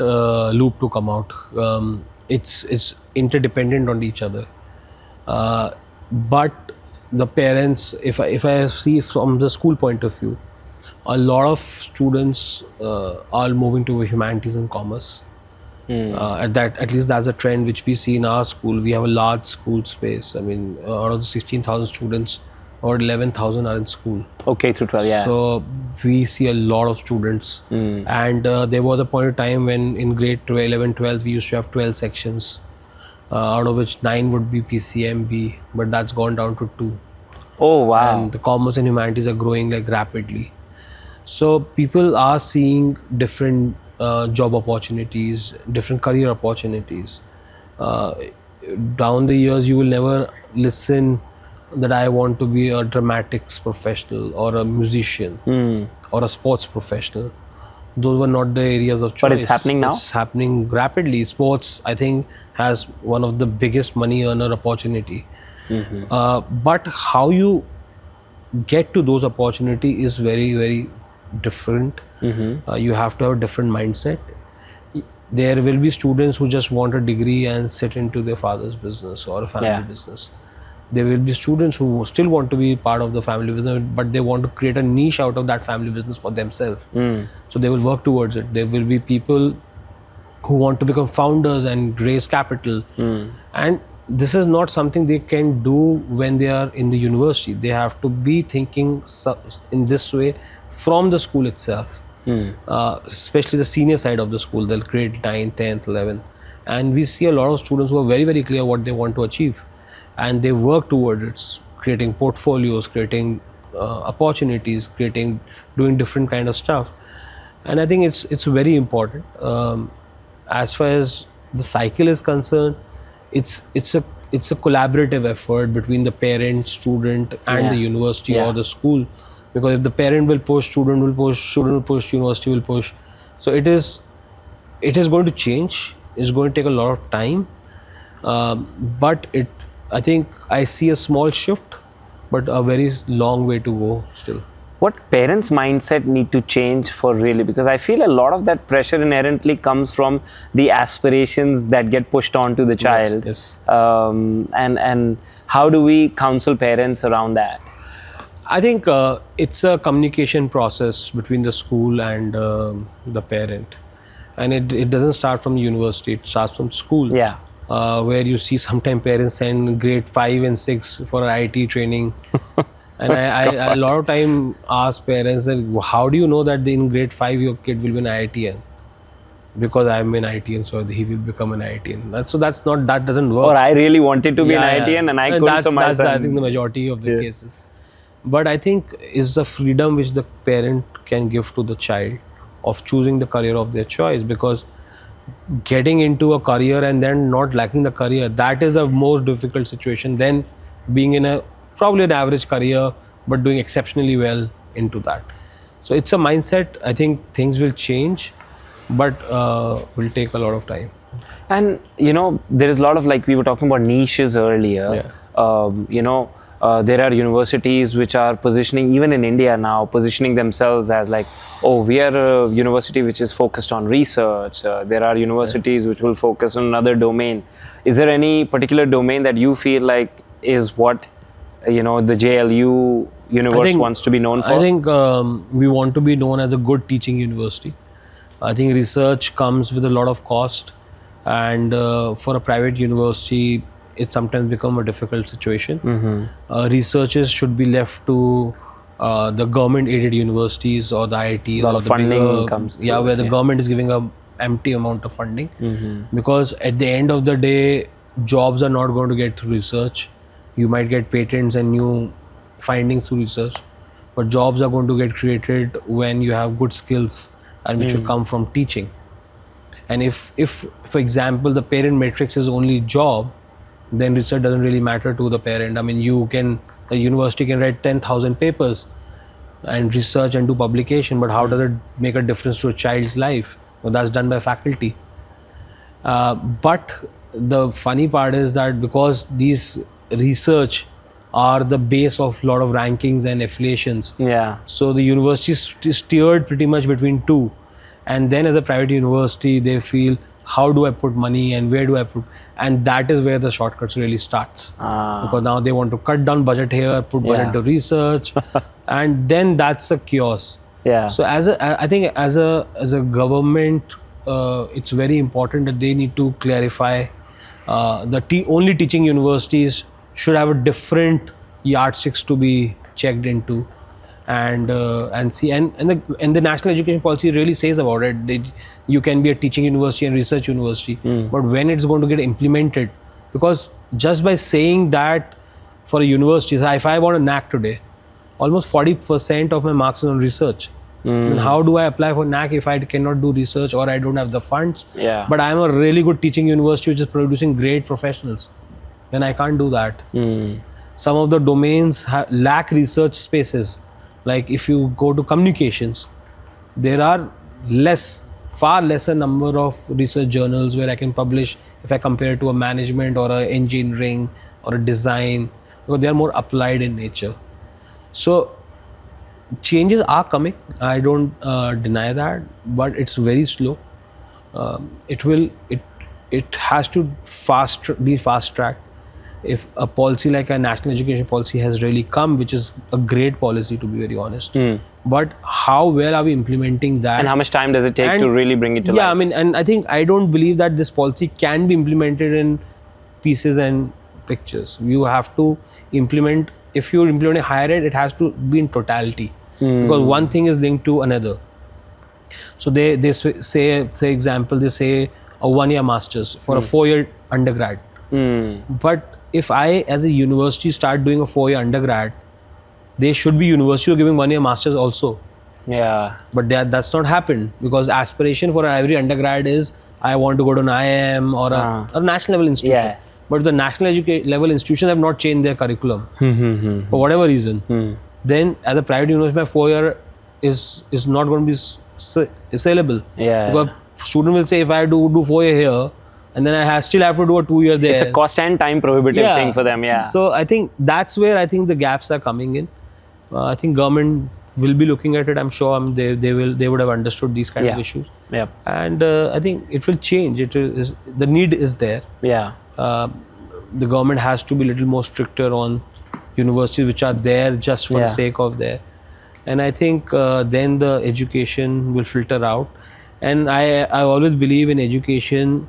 loop to come out. It's interdependent on each other. But the parents, if I see from the school point of view, a lot of students are moving to humanities and commerce. At least that's a trend which we see in our school. We have a large school space. I mean, out of the 16,000 students, or 11,000 are in school. Okay, through 12, yeah. So we see a lot of students. And there was a point of time when in grade 12, 11, 12, we used to have 12 sections, out of which 9 would be PCMB, but that's gone down to 2. Oh, wow. And the commerce and humanities are growing like rapidly. So people are seeing different job opportunities, different career opportunities. Down the years, you will never listen that I want to be a dramatics professional or a musician or a sports professional. Those were not the areas of choice. But it's happening now? It's happening rapidly. Sports, I think, has one of the biggest money earner opportunity. But how you get to those opportunities is very, very different. You have to have a different mindset. There will be students who just want a degree and sit into their father's business or a family business. There will be students who still want to be part of the family business, but they want to create a niche out of that family business for themselves. So they will work towards it. There will be people who want to become founders and raise capital. And this is not something they can do when they are in the university. They have to be thinking in this way from the school itself, especially the senior side of the school. They'll create 9th, 10th, 11th. And we see a lot of students who are very, very clear what they want to achieve. And they work towards it, creating portfolios, creating opportunities, doing different kind of stuff. And I think it's very important. As far as the cycle is concerned, it's a collaborative effort between the parent, student, and the university or the school. Because if the parent will push, student will push, university will push. So it is going to change. It's going to take a lot of time. But I think I see a small shift, but a very long way to go still. What parents' mindset need to change for really? Because I feel a lot of that pressure inherently comes from the aspirations that get pushed onto the child. Yes. And how do we counsel parents around that? I think it's a communication process between the school and the parent. And it doesn't start from university, it starts from school. Yeah. Where you see sometimes parents send grade 5 and 6 for IT training. And I a lot of time ask parents that, how do you know that in grade 5 your kid will be an IITian? Because I'm an IITian, so he will become an IITian. So that doesn't work. Or I really wanted to be an IITian and I couldn't, so my that's son. I think the majority of the cases. But I think is the freedom which the parent can give to the child of choosing the career of their choice. Because getting into a career and then not liking the career, that is a more difficult situation than being in probably an average career but doing exceptionally well into that. So it's a mindset. I think things will change, but will take a lot of time. And there is a lot of, like we were talking about niches earlier. There are universities which are positioning, even in India now, positioning themselves as like, oh, we are a university which is focused on research. There are universities which will focus on another domain. Is there any particular domain that you feel like is what the JLU universe wants to be known for? I think we want to be known as a good teaching university. I think research comes with a lot of cost, and for a private university, it sometimes becomes a difficult situation. Researchers should be left to the government-aided universities or the IITs Lot or of the funding bigger, comes yeah, through, where the yeah. government is giving a empty amount of funding, because at the end of the day, jobs are not going to get through research. You might get patents and new findings through research, but jobs are going to get created when you have good skills and which will come from teaching. And if for example the parent matrix is only job, then research doesn't really matter to the parent. I mean, the university can write 10,000 papers and research and do publication, but how does it make a difference to a child's life? Well, that's done by faculty. But the funny part is that because these research are the base of a lot of rankings and affiliations, Yeah. so the university is steered pretty much between two. And then as a private university, they feel, how do I put money and where do I put? And that is where the shortcuts really starts. Because now they want to cut down budget here, put budget Yeah. to research, and then that's a chaos. Yeah. So I think as a government, it's very important that they need to clarify only teaching universities should have a different yardsticks to be checked into, and see, and the national education policy really says about it. You can be a teaching university and research university, but when it's going to get implemented, because just by saying that for a university, if I want a NAC today, almost 40% of my marks is on research. And how do I apply for NAC if I cannot do research or I don't have the funds? Yeah. But I am a really good teaching university which is producing great professionals. Then I can't do that. Some of the domains lack research spaces. Like if you go to communications, there are far lesser number of research journals where I can publish if I compare to a management or a engineering or a design, because they are more applied in nature. So changes are coming. I don't deny that, but it's very slow. It has to be fast tracked. If a policy like a national education policy has really come, which is a great policy to be very honest, but how well are we implementing that? And how much time does it take to really bring it to life? Yeah, I mean, and I don't believe that this policy can be implemented in pieces and pictures. You have to implement. If you're implementing higher ed, it has to be in totality, because one thing is linked to another. So they say example, they say a 1-year masters for a 4-year undergrad. But if I as a university start doing a 4-year undergrad, they should be university giving 1-year masters also. Yeah. But that's not happened, because aspiration for every undergrad is, I want to go to an IIM or a national level institution. Yeah. But the national level institutions have not changed their curriculum for whatever reason. Then as a private university, my 4-year is not going to be saleable. Yeah. Because student will say, if I do 4-year here, and then I still have to do a 2-year there. It's a cost and time prohibitive thing for them. Yeah. So I think that's where I think the gaps are coming in. I think government will be looking at it. I'm sure they would have understood these kind of issues. Yeah. And I think it will change. The need is there. Yeah. The government has to be a little more stricter on universities which are there just for the sake of there. And I think then the education will filter out. And I always believe in education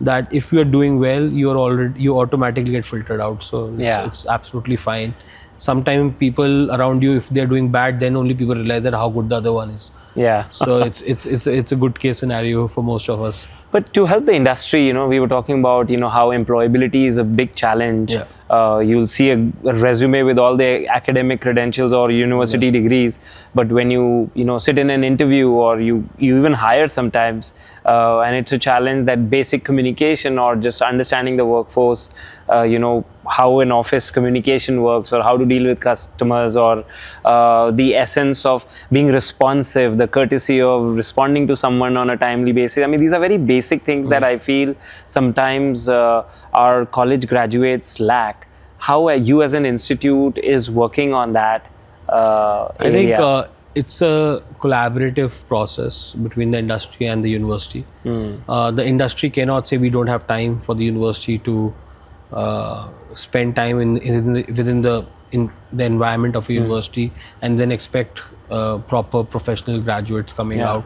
that if you are doing well, you automatically get filtered out. So it's absolutely fine. Sometimes people around you, if they're doing bad, then only people realize that how good the other one is. Yeah. So it's a good case scenario for most of us. But to help the industry, we were talking about, how employability is a big challenge. Yeah. You'll see a resume with all the academic credentials or university degrees, but when you sit in an interview or you even hire sometimes, and it's a challenge that basic communication or just understanding the workforce, how an office communication works or how to deal with customers, or the essence of being responsive, the courtesy of responding to someone on a timely basis. I mean, these are very basic things that I feel sometimes our college graduates lack. How you as an institute is working on that? I think it's a collaborative process between the industry and the university. The industry cannot say we don't have time for the university to spend time within the environment of a university and then expect proper professional graduates coming out.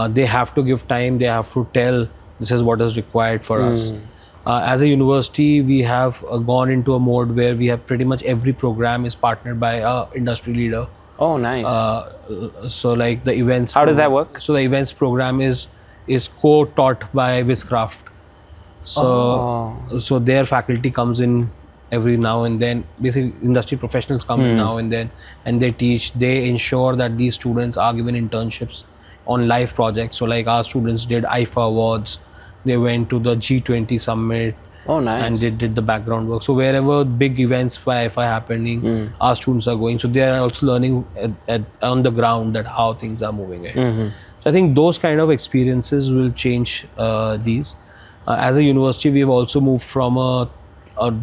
They have to give time. They have to tell this is what is required for us. As a university, we have gone into a mode where we have pretty much every program is partnered by an industry leader. Oh, nice. So like the events. How does that work? So the events program is co-taught by Viscraft. So their faculty comes in every now and then. Basically, industry professionals come in now and then, and they teach. They ensure that these students are given internships on live projects. So like our students did IFA awards. They went to the G20 summit. Oh, nice. And they did the background work. So wherever big events for IFA happening, our students are going. So they are also learning on the ground that how things are moving ahead. So I think those kind of experiences will change these. As a university, we have also moved from a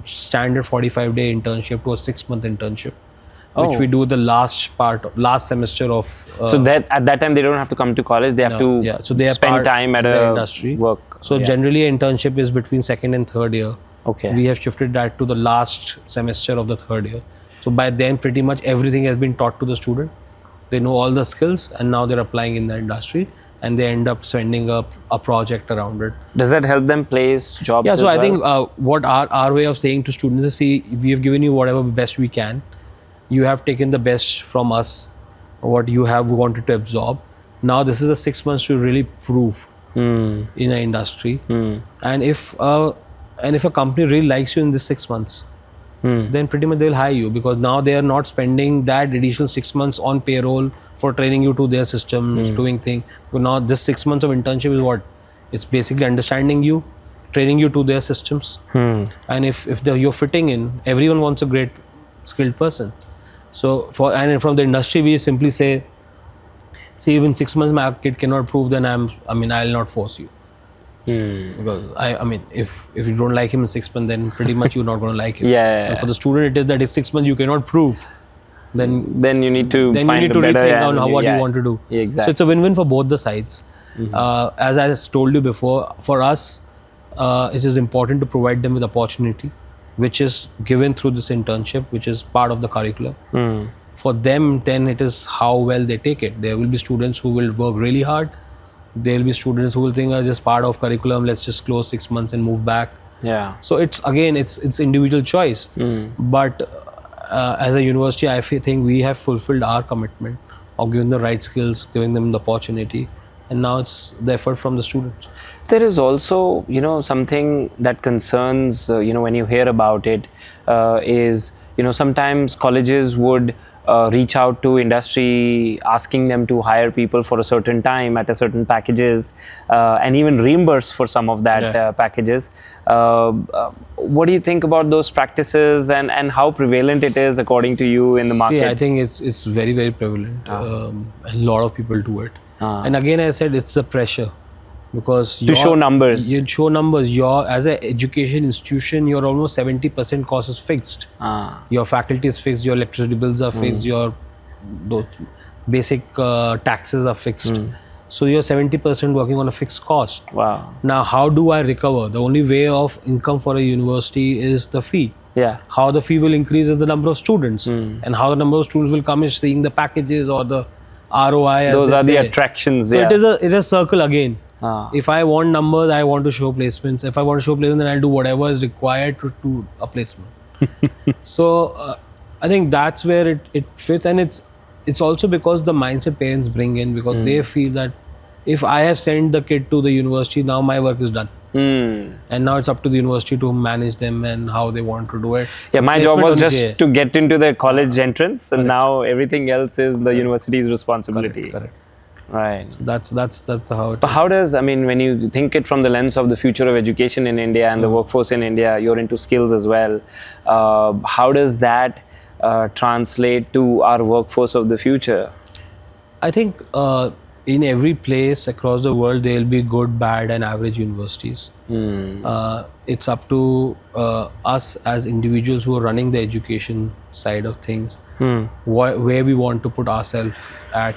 standard 45-day internship to a 6-month internship, which we do the last semester of. So that at that time they don't have to come to college; they have to so they spend time at the a industry. work. So generally, an internship is between second and third year. Okay. We have shifted that to the last semester of the third year. So by then, pretty much everything has been taught to the student. They know all the skills, and now they're applying in the industry, and they end up sending up a project around it. Does that help them place jobs? Yeah. So as I well? think what our way of saying to students is, see, we have given you whatever best we can. You have taken the best from us, what you have wanted to absorb. Now this is the 6 months to really prove in an industry. And if a company really likes you in this 6 months, then pretty much they'll hire you, because now they are not spending that additional 6 months on payroll for training you to their systems, doing things. But now this 6 months of internship is what? It's basically understanding you, training you to their systems. And if you're fitting in, everyone wants a great skilled person. So from the industry, we simply say, see, even 6 months my kid cannot prove, then I'll not force you. Because I mean, if you don't like him in 6 months, then pretty much you're not going to like him. Yeah. And for the student, it is that if 6 months you cannot prove, then you need to find a better rethink on what yeah. you want to do. Yeah, exactly. So it's a win-win for both the sides. As I told you before, for us, it is important to provide them with opportunity, which is given through this internship, which is part of the curriculum. For them, then it is how well they take it. There will be students who will work really hard. There will be students who will think, just part of curriculum, let's just close 6 months and move back. Yeah. So it's individual choice. But as a university, I think we have fulfilled our commitment of giving the right skills, giving them the opportunity, and now it's the effort from the students. There is also, something that concerns, when you hear about it, is, sometimes colleges would reach out to industry asking them to hire people for a certain time at a certain packages, and even reimburse for some of that packages. What do you think about those practices, and how prevalent it is according to you in the market? See, I think it's very, very prevalent. A lot of people do it. And again, I said it's the pressure. Because to show numbers. You show numbers. As an education institution, your almost 70% cost is fixed. Your faculty is fixed, your electricity bills are fixed, your those basic taxes are fixed. So you're 70% working on a fixed cost. Wow. Now, how do I recover? The only way of income for a university is the fee. Yeah. How the fee will increase is the number of students. And how the number of students will come is seeing the packages or the ROI. As those they are say. the attractions. So it is a circle again. If I want numbers, I want to show placements. If I want to show placements, then I'll do whatever is required to do a placement. So I think that's where it fits, and it's also because the mindset parents bring in, because they feel that if I have sent the kid to the university, now my work is done. And now it's up to the university to manage them and how they want to do it. Yeah, my job was just to get into the college entrance, and now everything else is the university's responsibility. Correct. Right. So that's how it But how does, when you think it from the lens of the future of education in India and the workforce in India, you're into skills as well. How does that translate to our workforce of the future? I think in every place across the world, there will be good, bad, and average universities. It's up to us as individuals who are running the education side of things, where we want to put ourselves at.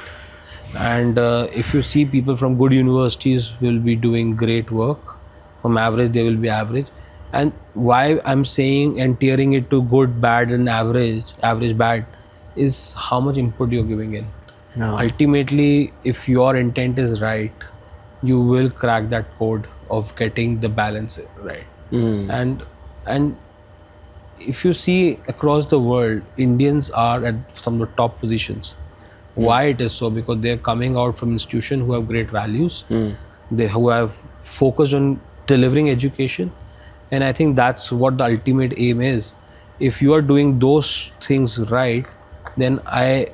And if you see people from good universities will be doing great work, from average they will be average. And why I'm saying and tiering it to good, bad, and average, bad, is how much input you're giving in. Ultimately, if your intent is right, you will crack that code of getting the balance right. And if you see across the world, Indians are at some of the top positions Why it is so? Because they're coming out from institutions who have great values, who have focused on delivering education, and I think that's what the ultimate aim is. If you are doing those things right, then I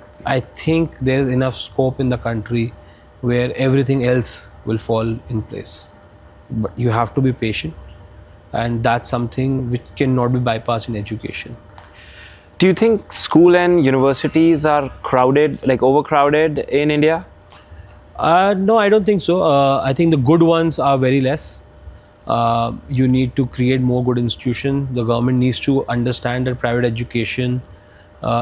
think there's enough scope in the country where everything else will fall in place. But you have to be patient, and that's something which cannot be bypassed in education. Do you think school and universities are crowded, like overcrowded in India? No, I don't think so. I think the good ones are very less. You need to create more good institutions. The government needs to understand that private education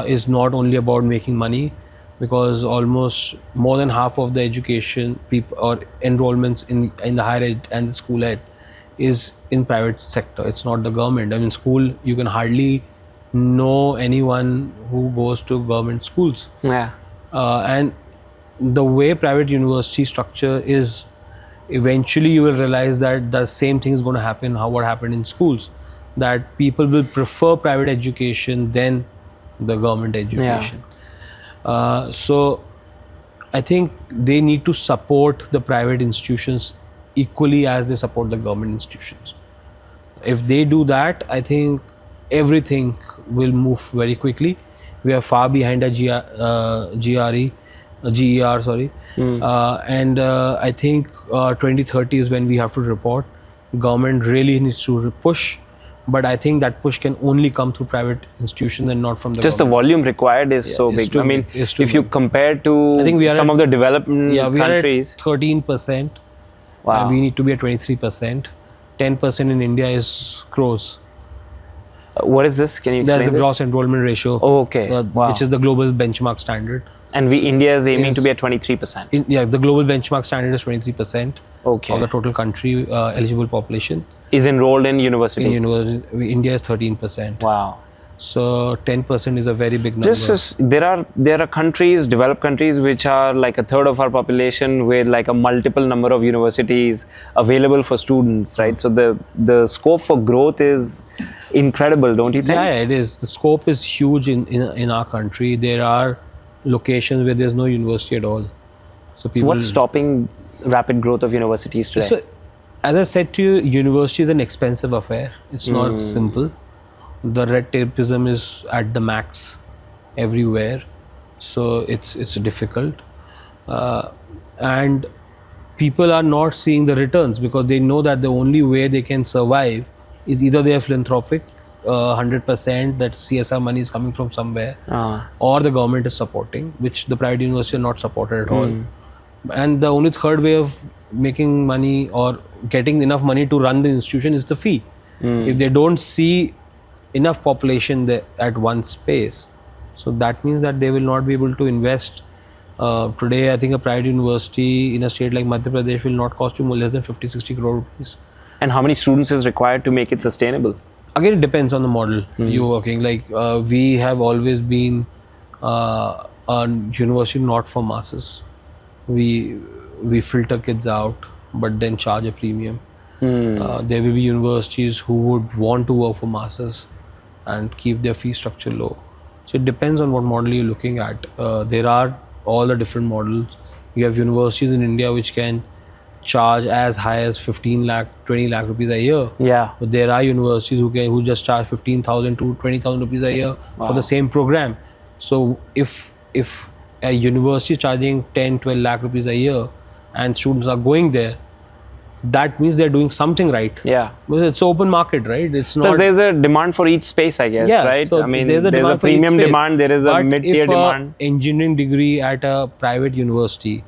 is not only about making money, because almost more than half of the education or enrollments in the higher ed and the school ed is in private sector. It's not the government. I mean, school, you can hardly know anyone who goes to government schools. Yeah. And the way private university structure is, eventually you will realize that the same thing is going to happen what happened in schools, that people will prefer private education than the government education. So I think they need to support the private institutions equally as they support the government institutions. If they do that, I think everything will move very quickly. We are far behind a GER, sorry. And I think 2030 is when we have to report. Government really needs to push, but I think that push can only come through private institutions and not from the Just the government. volume required is so it's big. too I mean, big. It's too if you big. compare to I think we are some at- of the developing Yeah, we countries. are at 13%. Wow. And we need to be at 23%. 10% in India is gross. What is this? Can you explain That's the this? gross enrollment ratio. Oh, okay. Wow. Which is the global benchmark standard. And India is aiming to is- be at 23%. The global benchmark standard is 23% Okay. of the total country eligible population. Is enrolled in university. In university, India is 13%. Wow. So 10% is a very big number. There are countries, developed countries, which are like a third of our population, with like a multiple number of universities available for students, right? So the scope for growth is incredible, don't you think? Yeah, it is. The scope is huge in our country. There are locations where there's no university at all. So So people. what's stopping rapid growth of universities today? So, as I said to you, university is an expensive affair. It's not simple. The red tapeism is at the max everywhere, so it's difficult, and people are not seeing the returns because they know that the only way they can survive is either they are philanthropic, 100% that CSR money is coming from somewhere, or the government is supporting, which the private university are not supported at all. And the only third way of making money or getting enough money to run the institution is the fee. If they don't see enough population there at one space, so that means that they will not be able to invest. Today, I think a private university in a state like Madhya Pradesh will not cost you more less than 50-60 crore rupees. And how many students is required to make it sustainable? Again, it depends on the model you're working. Like we have always been a university not for masses. We filter kids out, but then charge a premium. There will be universities who would want to work for masses and keep their fee structure low. So it depends on what model you're looking at. There are all the different models. You have universities in India which can charge as high as 15 lakh, 20 lakh rupees a year. Yeah. But there are universities who just charge 15,000 to 20,000 rupees a year for the same program. So if a university is charging 10, 12 lakh rupees a year and students are going there, that means they're doing something right. Yeah. Because it's open market, right? It's not. Plus, there's a demand for each space, I guess, Yeah, right? so I mean, there's a demand for each premium space. demand, there is a But mid-tier if demand. a engineering degree at a private university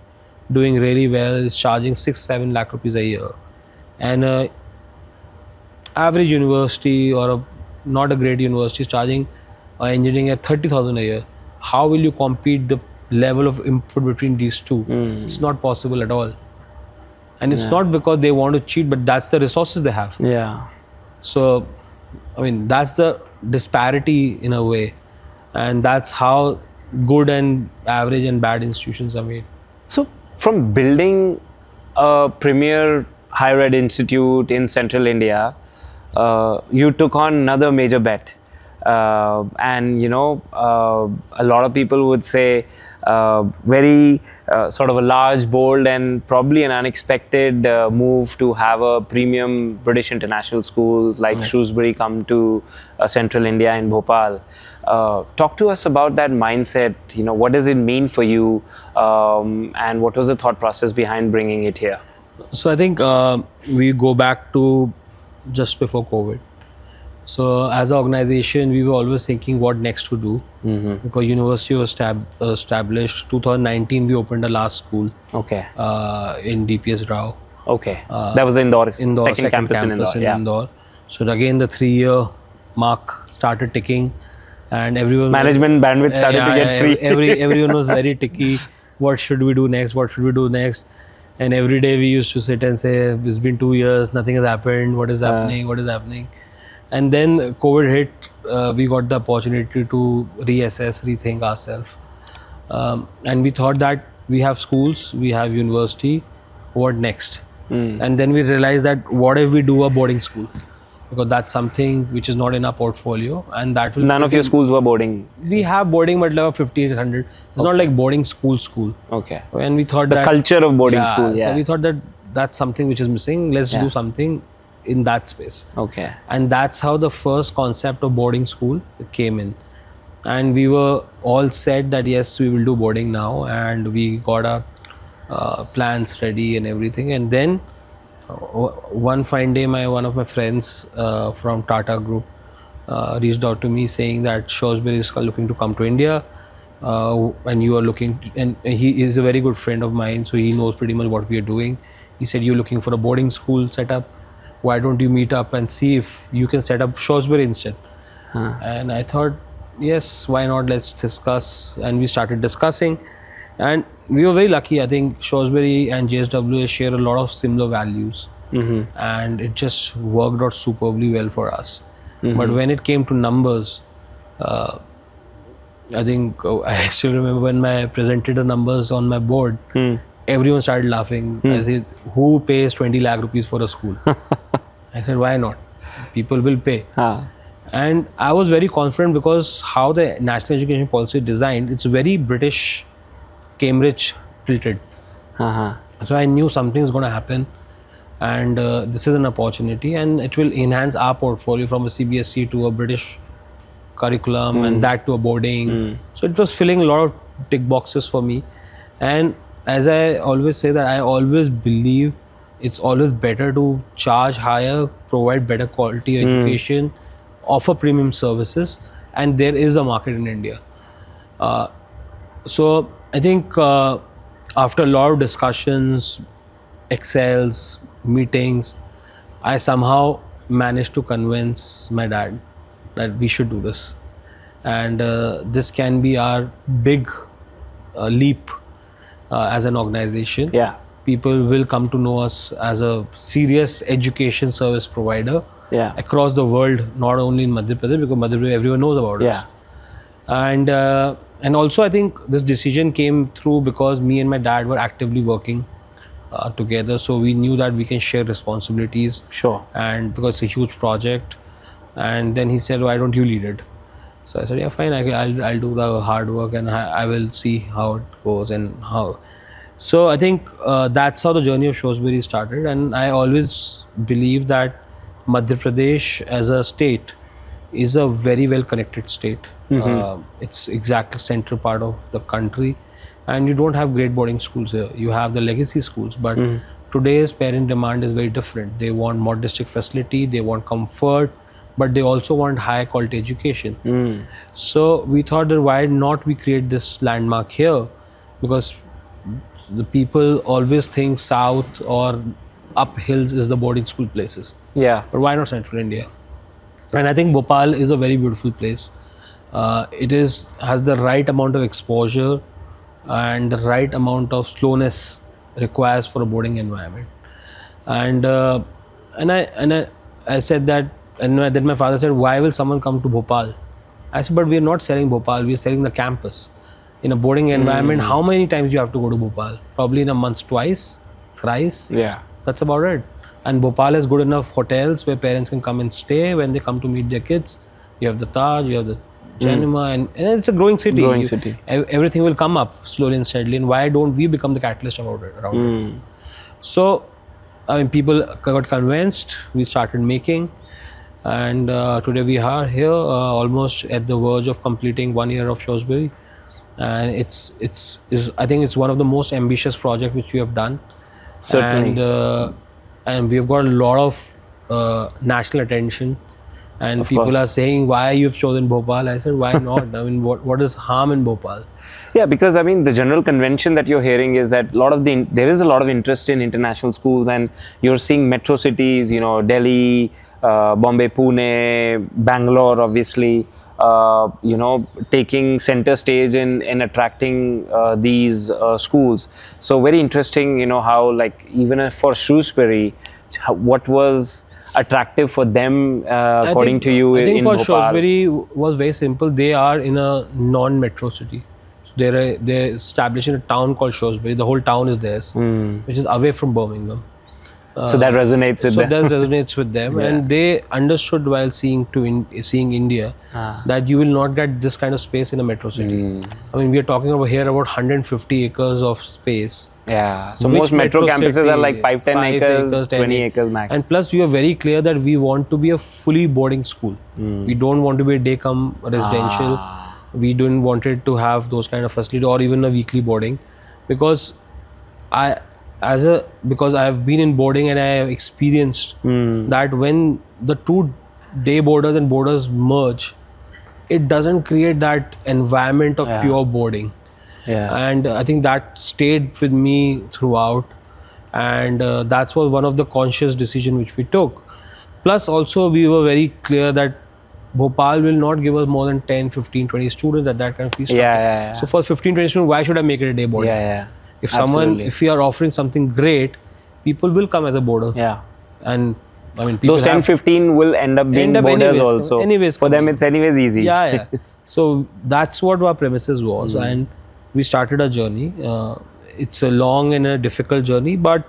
doing really well is charging 6-7 lakh rupees a year, and a average university or not a great university is charging engineering at 30,000 a year, how will you compete the level of input between these two? It's not possible at all. And it's not because they want to cheat, but that's the resources they have. Yeah. So, I mean, that's the disparity in a way, and that's how good and average and bad institutions are made. So, from building a premier higher ed institute in central India, you took on another major bet, and a lot of people would say very sort of a large, bold, and probably an unexpected move to have a premium British international school like Shrewsbury come to central India in Bhopal. Talk to us about that mindset. What does it mean for you, and what was the thought process behind bringing it here? So I think we go back to just before COVID. So as an organization, we were always thinking what next to do, because university was established 2019. We opened a last school Okay. in DPS Rao. Okay. That was Indore. Indore, Second campus in Indore. Indore. So again, the 3-year mark started ticking, and everyone Management bandwidth started to get free. everyone was very ticky. What should we do next? What should we do next? And every day we used to sit and say, it's been 2 years, nothing has happened. What is happening? What is happening? And then COVID hit. We got the opportunity to reassess, rethink ourselves, and we thought that we have schools, we have university. What next? And then we realized that what if we do a boarding school, because that's something which is not in our portfolio, and that will. None of your schools were boarding. We have boarding, but level 1,500. It's not like boarding school. Okay. And we thought The that culture of boarding school. Yeah. So we thought that that's something which is missing. Let's do something in that space. Okay. And that's how the first concept of boarding school came in. And we were all said that yes, we will do boarding now, and we got our plans ready and everything. And then one fine day, one of my friends from Tata Group reached out to me saying that Shrewsbury is looking to come to India, and you are looking and he is a very good friend of mine, so he knows pretty much what we are doing. He said, you're looking for a boarding school setup, why don't you meet up and see if you can set up Shrewsbury instead? And I thought, yes, why not, let's discuss. And we started discussing, and we were very lucky. I think Shrewsbury and JSW share a lot of similar values, and it just worked out superbly well for us. But when it came to numbers, I think I still remember when I presented the numbers on my board, everyone started laughing. I said, who pays 20 lakh rupees for a school? I said, why not? People will pay. And I was very confident because how the national education policy is designed, it's very British, Cambridge tilted. So I knew something is going to happen, and this is an opportunity, and it will enhance our portfolio from a CBSE to a British curriculum, and that to a boarding. So it was filling a lot of tick boxes for me. And as I always say, that I always believe it's always better to charge higher, provide better quality education, offer premium services, and there is a market in India. So I think after a lot of discussions, excels, meetings, I somehow managed to convince my dad that we should do this, and this can be our big leap as an organization. People will come to know us as a serious education service provider across the world, not only in Madhya Pradesh, because Madhya Pradesh everyone knows about us. And also I think this decision came through because me and my dad were actively working together, so we knew that we can share responsibilities. And because it's a huge project, and then he said, why don't you lead it? So I said, yeah, fine, I'll do the hard work, and I will see how it goes and how. So I think that's how the journey of Shrewsbury started, and I always believe that Madhya Pradesh as a state is a very well connected state. It's exactly central part of the country, and you don't have great boarding schools here. You have the legacy schools, but today's parent demand is very different. They want more district facility, they want comfort, but they also want high quality education. So we thought that why not we create this landmark here, because the people always think south or up hills is the boarding school places. But why not central India? And I think Bhopal is a very beautiful place. It has the right amount of exposure and the right amount of slowness requires for a boarding environment. And I said that, and then my father said, why will someone come to Bhopal? I said, but we are not selling Bhopal, we are selling the campus. In a boarding environment, how many times you have to go to Bhopal? Probably in a month, twice, thrice. That's about it. And Bhopal has good enough hotels where parents can come and stay when they come to meet their kids. You have the Taj, you have the Janima, and it's a growing city. Growing city. Everything will come up slowly and steadily. And why don't we become the catalyst about it, around it? So, I mean, people got convinced. We started making, and today we are here, almost at the verge of completing 1 year of Shrewsbury. And I think it's one of the most ambitious projects which we have done. Certainly. And we've got a lot of national attention. And people course. are saying, why you've chosen Bhopal? I said, why not? I mean, what is harm in Bhopal? Yeah, because I mean, the general convention that you're hearing is that there is a lot of interest in international schools, and you're seeing metro cities, you know, Delhi, Bombay, Pune, Bangalore, obviously, you know, taking center stage in attracting these schools. So very interesting, you know, how like even for Shrewsbury, what was attractive for them according to you I think in for Bhopal? Shrewsbury was very simple. They are in a non-metro city. So they're established in a town called Shrewsbury. The whole town is theirs, which is away from Birmingham. So that resonates with So them. that resonates with them, and they understood while seeing India that you will not get this kind of space in a metro city. I mean, we are talking about 150 acres of space. Yeah. So Which most metro campuses city? are like 5-10 acres, 10 20 acres max. And plus, we are very clear that we want to be a fully boarding school. We don't want to be a day come residential. We don't want it to have those kind of facility or even a weekly boarding, because because I have been in boarding and I have experienced that when the two day boarders and boarders merge, it doesn't create that environment of pure boarding. Yeah. And I think that stayed with me throughout, and that was one of the conscious decision which we took. Plus also we were very clear that Bhopal will not give us more than 10, 15, 20 students at that kind of fee structure. Yeah. So for 15, 20 students, why should I make it a day boarding? Yeah. If we are offering something great, people will come as a boarder. Yeah. And I mean, people Those 10-15 will end up being boarders also. For them, it's anyways easy. Yeah. So that's what our premises was, and we started a journey. It's a long and a difficult journey, but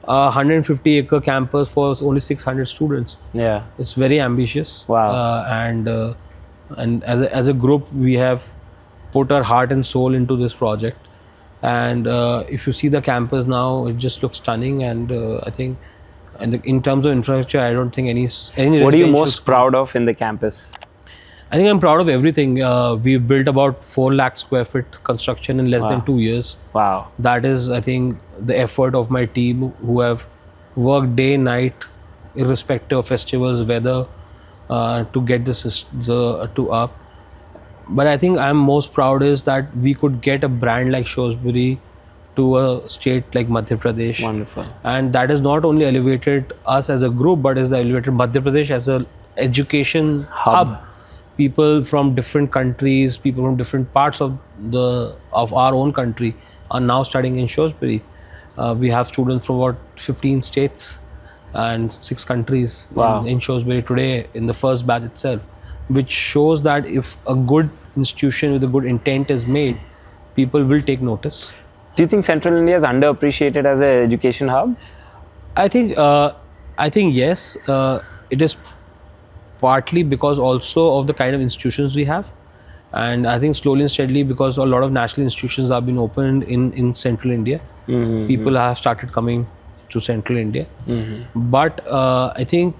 150-acre campus for only 600 students. Yeah. It's very ambitious. Wow. And as a group, we have put our heart and soul into this project. And if you see the campus now, it just looks stunning. And I think, in terms of infrastructure, I don't think any. What are you most proud of in the campus? I think I'm proud of everything. We've built about 4 lakh square feet construction in less than 2 years. Wow. That is, I think, the effort of my team, who have worked day, night, irrespective of festivals, weather, to get this to up. But I think I'm most proud is that we could get a brand like Shrewsbury to a state like Madhya Pradesh. Wonderful. And that has not only elevated us as a group, but has elevated Madhya Pradesh as an education hub. People from different countries, people from different parts of our own country are now studying in Shrewsbury. We have students from about 15 states and 6 countries in Shrewsbury today in the first batch itself, which shows that if a good institution with a good intent is made, people will take notice. Do you think Central India is underappreciated as an education hub? I think yes. It is partly because also of the kind of institutions we have, and I think slowly and steadily, because a lot of national institutions have been opened in Central India, people have started coming to Central India. But I think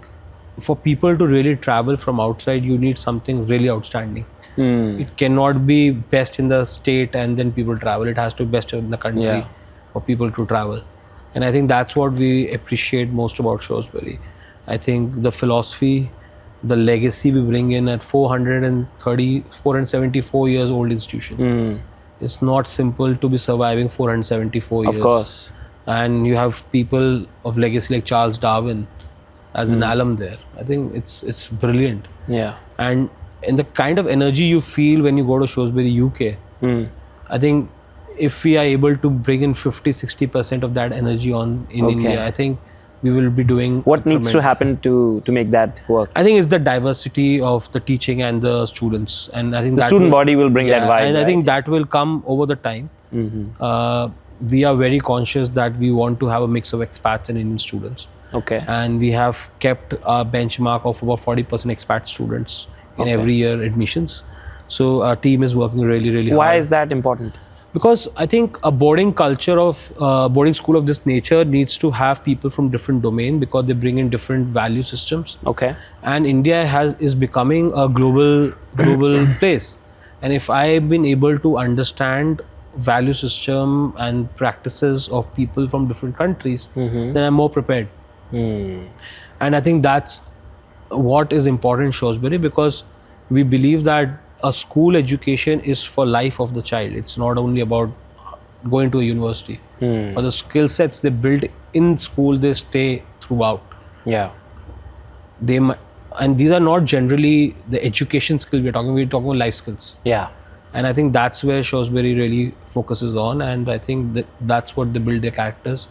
for people to really travel from outside, you need something really outstanding. It cannot be best in the state and then people travel. It has to be best in the country for people to travel. And I think that's what we appreciate most about Shrewsbury. I think the philosophy, the legacy we bring in at 474 years old institution. It's not simple to be surviving 474 years. Of course. And you have people of legacy like Charles Darwin as an alum there. I think it's brilliant. Yeah. And the kind of energy you feel when you go to Shrewsbury, UK, I think if we are able to bring in 50-60% of that energy in India, I think we will be doing. What needs to happen to make that work? I think it's the diversity of the teaching and the students, and I think the student body will bring that vibe. And I think that will come over the time. We are very conscious that we want to have a mix of expats and Indian students. Okay. And we have kept a benchmark of about 40% expat students in every year admissions. So our team is working really hard. Why is that important? Because I think a boarding culture of boarding school of this nature needs to have people from different domain, because they bring in different value systems. Okay. And India is becoming a global place. And if I've been able to understand value system and practices of people from different countries, then I'm more prepared. And I think that's what is important in Shrewsbury, because we believe that a school education is for life of the child. It's not only about going to a university. Or the skill sets they build in school, they stay throughout. Yeah. And these are not generally the education skill we're talking about life skills. Yeah. And I think that's where Shrewsbury really focuses on, and I think that's what they build their characters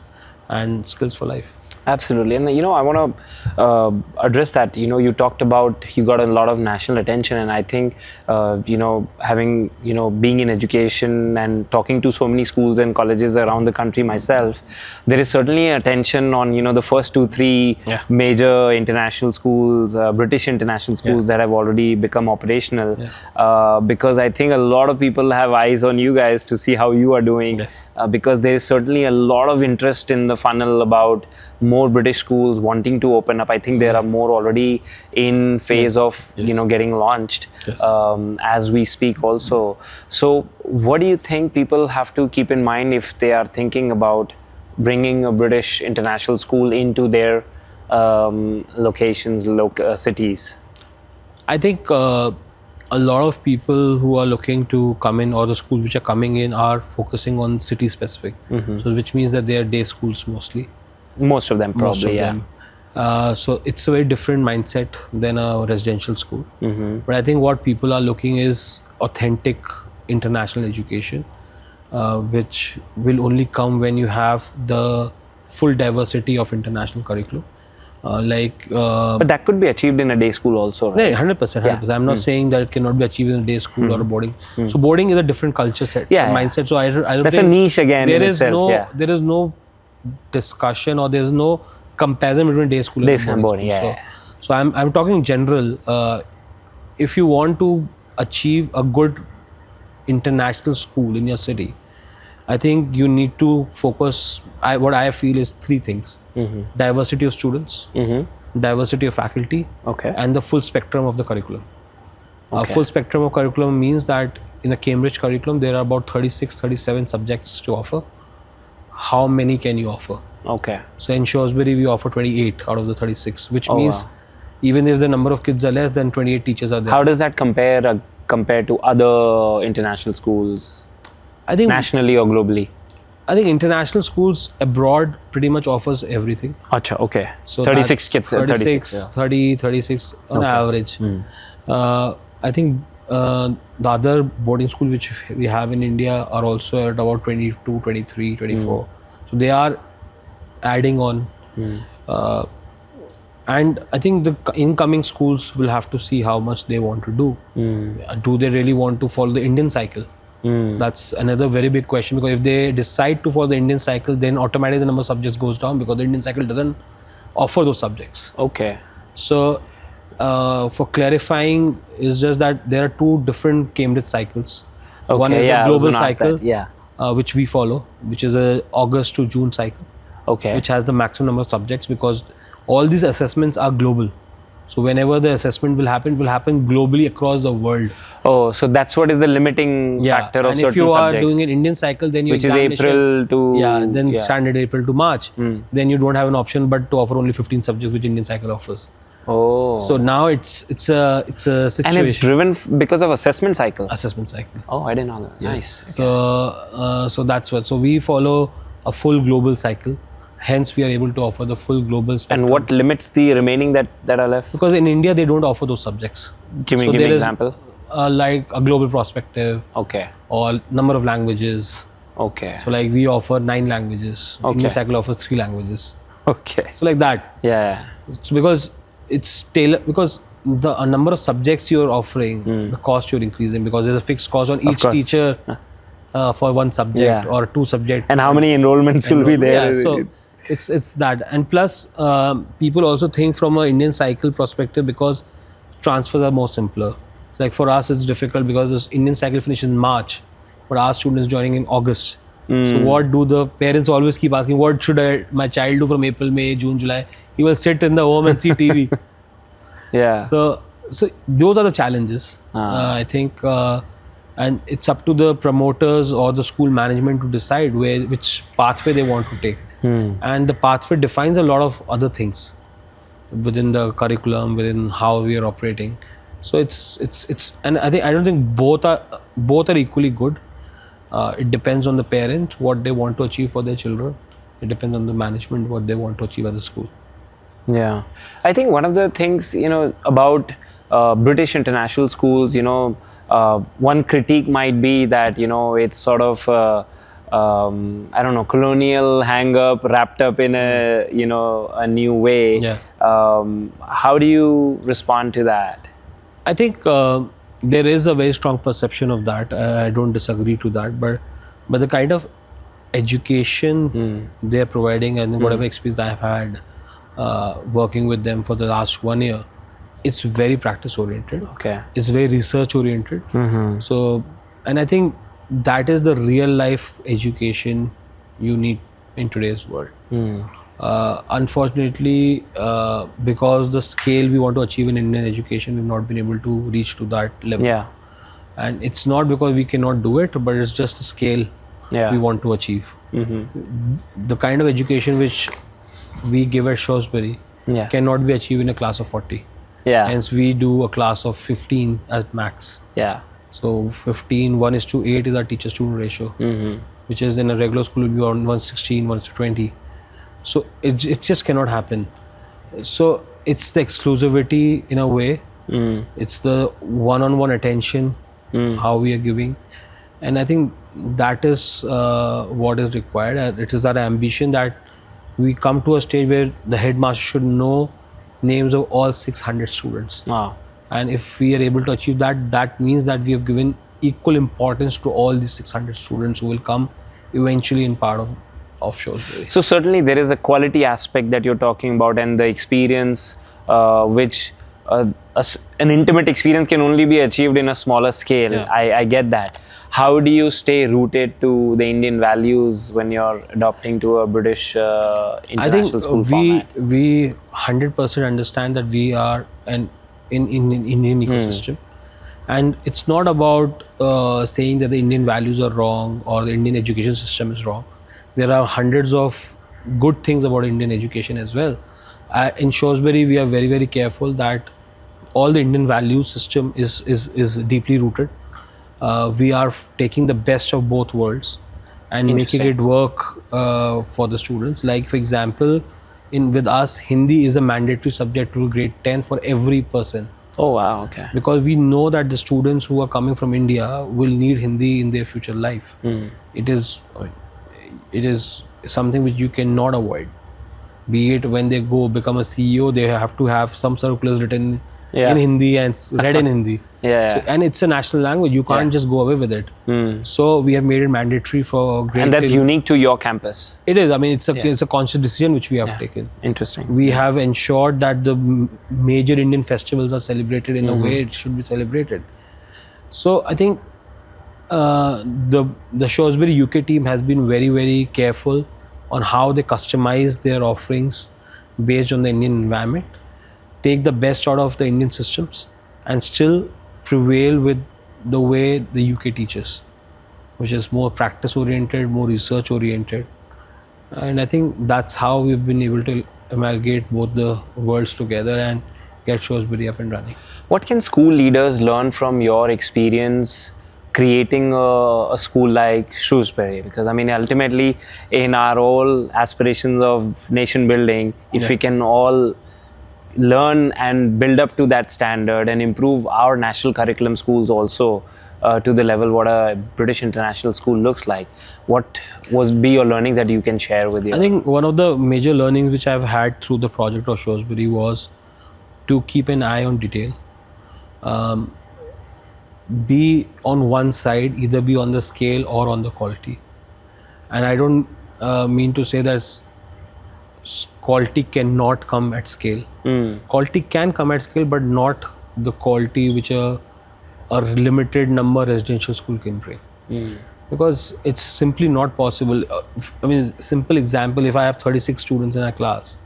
and skills for life. Absolutely. And I want to address that. You talked about you got a lot of national attention, and I think having being in education and talking to so many schools and colleges around the country myself, there is certainly attention on the first 2-3 major international schools, British international schools that have already become operational, because I think a lot of people have eyes on you guys to see how you are doing, because there is certainly a lot of interest in the funnel about more British schools wanting to open up. I think there are more already in phase of getting launched as we speak also. So what do you think people have to keep in mind if they are thinking about bringing a British international school into their locations, cities? I think a lot of people who are looking to come in, or the schools which are coming in, are focusing on city specific. So which means that they are day schools mostly. Most of them probably, So it's a very different mindset than a residential school. But I think what people are looking is authentic international education, which will only come when you have the full diversity of international curriculum. But that could be achieved in a day school also, right? 100%. I'm not saying that it cannot be achieved in a day school or a boarding. So boarding is a different culture set, mindset. So I don't that's think a niche again. There in is itself, there is no discussion, or there is no comparison between day school and boarding school. So I'm talking in general. If you want to achieve a good international school in your city, I think you need to focus. What I feel is 3 things: diversity of students, diversity of faculty, and the full spectrum of the curriculum. Full spectrum of curriculum means that in the Cambridge curriculum there are about 36-37 subjects to offer. How many can you offer? So in Shrewsbury we offer 28 out of the 36, which means even if the number of kids are less, then 28 teachers are there. How does that compare to other international schools? I think nationally or globally? I think international schools abroad pretty much offers everything. Acha, okay. So 36 kids, 36 on average. I think the other boarding schools which we have in India are also at about 22, 23, 24. So they are adding on. And I think the incoming schools will have to see how much they want to do. Do they really want to follow the Indian cycle? That's another very big question, because if they decide to follow the Indian cycle, then automatically the number of subjects goes down, because the Indian cycle doesn't offer those subjects. So for clarifying, is just that there are 2 different Cambridge cycles. One is a global cycle, which we follow, which is a August to June cycle, which has the maximum number of subjects, because all these assessments are global. So whenever the assessment will happen globally across the world. Oh, so that's what is the limiting factor of certain subjects. And if you are doing an Indian cycle, then your which is April to standard April to March. Then you don't have an option but to offer only 15 subjects which Indian cycle offers. So now it's a situation. And it's driven because of assessment cycle. Assessment cycle. Oh, I didn't know that. Yes. So that's what. So we follow a full global cycle. Hence, we are able to offer the full global spectrum. And what limits the remaining that are left? Because in India, they don't offer those subjects. Give me an example. Like a global perspective. Or number of languages. So like we offer 9 languages. Indian cycle offers 3 languages. So like that. So because it's tailored, because the number of subjects you're offering, the cost you're increasing, because there's a fixed cost on each teacher for 1 subject or 2 subjects. And how many enrollments will be there? So it's that. And plus people also think from an Indian cycle perspective, because transfers are more simpler. So like for us, it's difficult because this Indian cycle finishes in March, but our students joining in August. So what do the parents always keep asking? What should my child do from April, May, June, July? He will sit in the home and see TV. Yeah. So those are the challenges. I think, and it's up to the promoters or the school management to decide which pathway they want to take. And the pathway defines a lot of other things within the curriculum, within how we are operating. So it's and I don't think both are equally good. It depends on the parent what they want to achieve for their children. It depends on the management what they want to achieve as a school. Yeah, I think one of the things, about British international schools, one critique might be that, it's sort of, I don't know, colonial hang-up wrapped up in a new way. Yeah. How do you respond to that? I think there is a very strong perception of that. I don't disagree to that, but the kind of education they're providing and whatever experience I've had working with them for the last 1 year, it's very practice oriented. Okay. It's very research oriented. So, and I think that is the real life education you need in today's world. Unfortunately, because the scale we want to achieve in Indian education, we've not been able to reach to that level. Yeah. And it's not because we cannot do it, but it's just the scale Yeah. we want to achieve. The kind of education which we give at Shrewsbury Yeah. cannot be achieved in a class of 40. Yeah. Hence, we do a class of 15 at max. Yeah. So 15, 1:8 is our teacher-student ratio, which is in a regular school will be around 1:16, 1:20. So it just cannot happen. So it's the exclusivity in a way. It's the one-on-one attention, how we are giving. And I think that is what is required. And it is our ambition that we come to a stage where the headmaster should know names of all 600 students. Wow. And if we are able to achieve that, that means that we have given equal importance to all these 600 students who will come eventually in part of Shrewsbury. So certainly there is a quality aspect that you're talking about, and the experience which an intimate experience can only be achieved in a smaller scale. Yeah. I get that. How do you stay rooted to the Indian values when you're adopting to a British international school format? we 100% understand that we are in Indian ecosystem, and it's not about saying that the Indian values are wrong or the Indian education system is wrong. There are hundreds of good things about Indian education as well. In Shrewsbury, we are very, very careful that all the Indian value system is deeply rooted. We are taking the best of both worlds and making it work for the students. Like for example, with us, Hindi is a mandatory subject till grade 10 for every person. Oh wow, okay. Because we know that the students who are coming from India will need Hindi in their future life. It is something which you cannot avoid. Be it when they become a CEO, they have to have some circulars written in Hindi and read in Hindi. So, and it's a national language. You can't just go away with it. So we have made it mandatory for grade. And that's unique to your campus. It is. I mean, it's a conscious decision which we have taken. Interesting. We have ensured that the major Indian festivals are celebrated in a way it should be celebrated. So I think the Shrewsbury UK team has been very, very careful on how they customize their offerings based on the Indian environment, take the best out of the Indian systems, and still prevail with the way the UK teaches, which is more practice oriented, more research oriented. And I think that's how we've been able to amalgamate both the worlds together and get Shrewsbury up and running. What can school leaders learn from your experience creating a school like Shrewsbury? Because I mean, ultimately, in our all aspirations of nation building, if we can all learn and build up to that standard and improve our national curriculum schools also to the level what a British international school looks like, what be your learnings that you can share with you? I think one of the major learnings which I've had through the project of Shrewsbury was to keep an eye on detail. Be on one side, either be on the scale or on the quality. And I don't mean to say that quality cannot come at scale. Quality can come at scale, but not the quality which a limited number residential school can bring. Because it's simply not possible. I mean, simple example, if I have 36 students in a class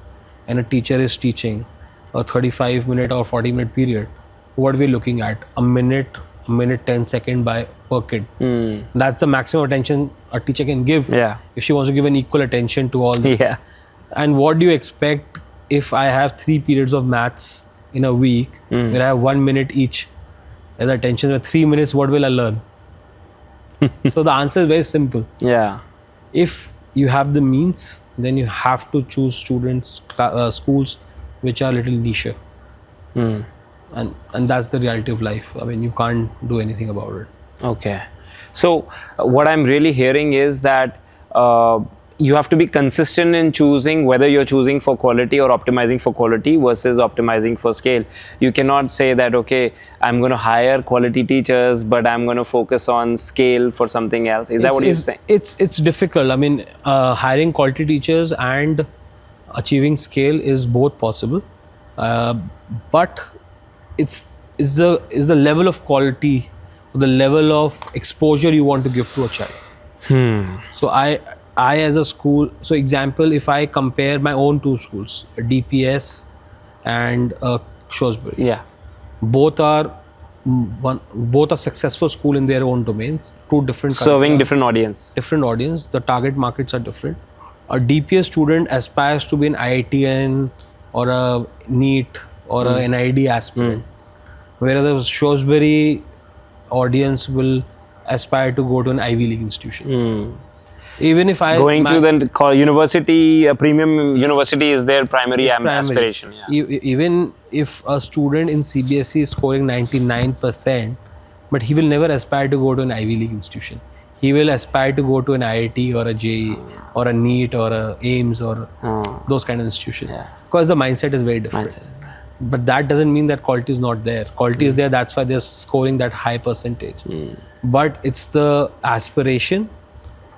and a teacher is teaching a 35-minute or 40-minute period, what we're looking at, a minute 10 second per kid. That's the maximum attention a teacher can give if she wants to give an equal attention to all the And what do you expect if I have 3 periods of maths in a week where I have 1 minute each as attention? With 3 minutes, what will I learn? So the answer is very simple. If you have the means, then you have to choose schools which are a little niche. And that's the reality of life. I mean, you can't do anything about it. Okay. So what I'm really hearing is that you have to be consistent in choosing whether you're choosing for quality or optimizing for quality versus optimizing for scale. You cannot say that, okay, I'm going to hire quality teachers, but I'm going to focus on scale for something else. Is that what you're saying? It's difficult. I mean, hiring quality teachers and achieving scale is both possible. But it's the level of quality, the level of exposure you want to give to a child. So I as a school, so example, if I compare my own 2 schools, DPS and Shrewsbury, both are successful school in their own domains, 2 different serving different audience. The target markets are different. A DPS student aspires to be an IITN or a NEET or an NID aspirant, whereas the Shrewsbury audience will aspire to go to an Ivy League institution. Even if I going to the university, a premium university is their primary aspiration. Even if a student in CBSE is scoring 99%, but he will never aspire to go to an Ivy League institution. He will aspire to go to an IIT or a JEE or a NEET or a AIMS or those kind of institutions. Because the mindset is very different. But that doesn't mean that quality is not there. Quality is there. That's why they're scoring that high percentage. But it's the aspiration.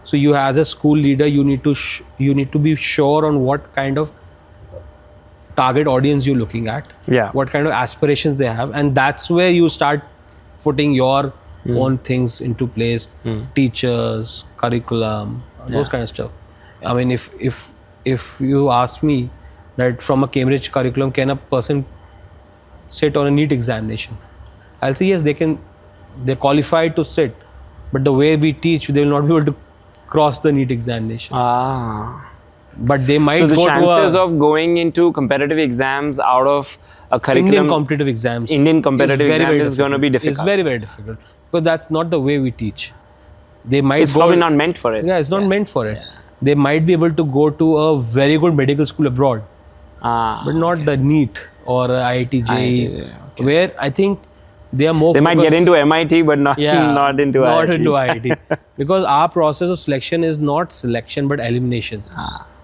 So you, as a school leader, you need to be sure on what kind of target audience you're looking at. What kind of aspirations they have, and that's where you start putting your own things into place. Teachers, curriculum, those kind of stuff. I mean, if you ask me that from a Cambridge curriculum, can a person sit on a NEET examination? I'll say yes, they can. They're qualified to sit, but the way we teach, they will not be able to cross the NEET examination. But they might go chances to of going into competitive exams out of a curriculum. Indian competitive exams is going to be difficult. It's very, very difficult because that's not the way we teach. They might it's probably not meant for it. Yeah, it's not meant for it. They might be able to go to a very good medical school abroad, but not the NEET or IIT JEE, where I think they are more. They might get into MIT, but not into IIT. Because our process of selection is not selection but elimination.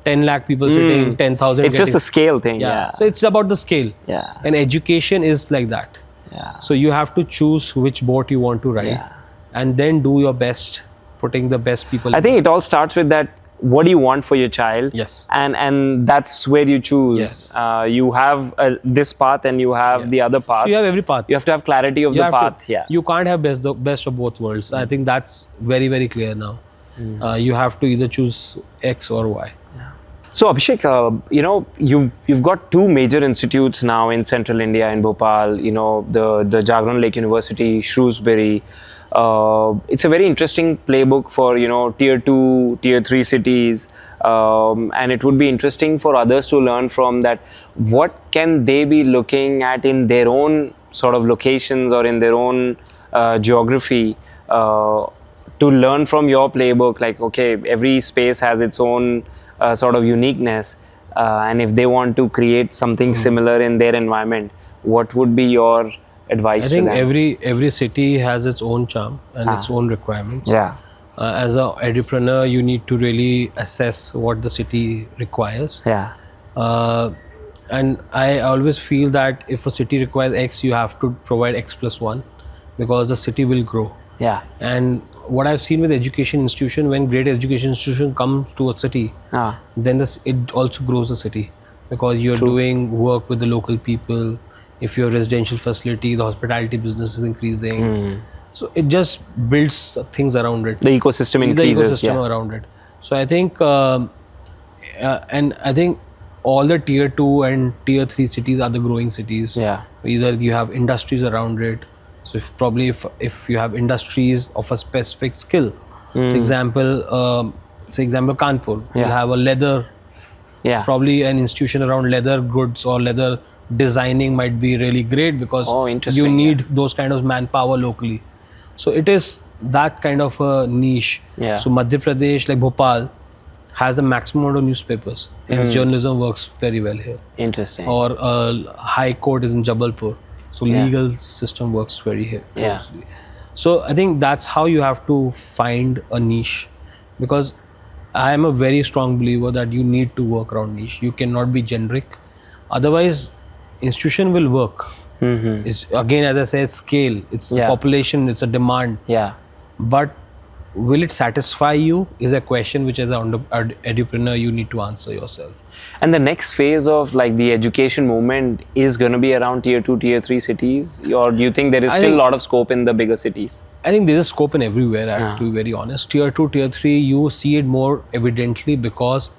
10 lakh people sitting, 10,000. It's just a scale thing. So it's about the scale. And education is like that. So you have to choose which boat you want to ride, and then do your best, putting the best people. I think it all starts with that. What do you want for your child? And that's where you choose. You have this path and you have the other path. So you have every path. You have to have clarity of the path. You can't have best of both worlds. I think that's very, very clear now. You have to either choose X or Y. So Abhishek, you've got 2 major institutes now in central India, in Bhopal. The Jagran Lake University, Shrewsbury. It's a very interesting playbook for tier 2, tier 3 cities, and it would be interesting for others to learn from that. What can they be looking at in their own sort of locations or in their own geography to learn from your playbook? Like, okay, every space has its own sort of uniqueness, and if they want to create something similar in their environment, what would be your advice? I think every city has its own charm and its own requirements. As an entrepreneur, you need to really assess what the city requires. And I always feel that if a city requires X, you have to provide X plus 1, because the city will grow. And what I've seen with education institution, when great education institution comes to a city, then it also grows the city, because you're doing work with the local people. If your residential facility, the hospitality business is increasing. So it just builds things around it. The ecosystem increases. The ecosystem around it. So I think, and I think all the tier 2 and tier 3 cities are the growing cities. Yeah. Either you have industries around it. So if you have industries of a specific skill, for example, Kanpur will have a leather. Yeah. Probably an institution around leather goods or leather designing might be really great because you need those kind of manpower locally. So it is that kind of a niche. Yeah. So Madhya Pradesh, like Bhopal, has the maximum amount of newspapers. Hence journalism works very well here. Interesting. Or High Court is in Jabalpur. So legal system works very here closely. So I think that's how you have to find a niche, because I am a very strong believer that you need to work around niche. You cannot be generic. Otherwise, institution will work. It's, again, as I said, scale. It's the population, it's a demand. Yeah. But will it satisfy you is a question which as an edupreneur you need to answer yourself. And the next phase of like the education movement is going to be around tier 2, tier 3 cities, or do you think there is still a lot of scope in the bigger cities? I think there is scope in everywhere, I have to be very honest. Tier 2, tier 3, you see it more evidently because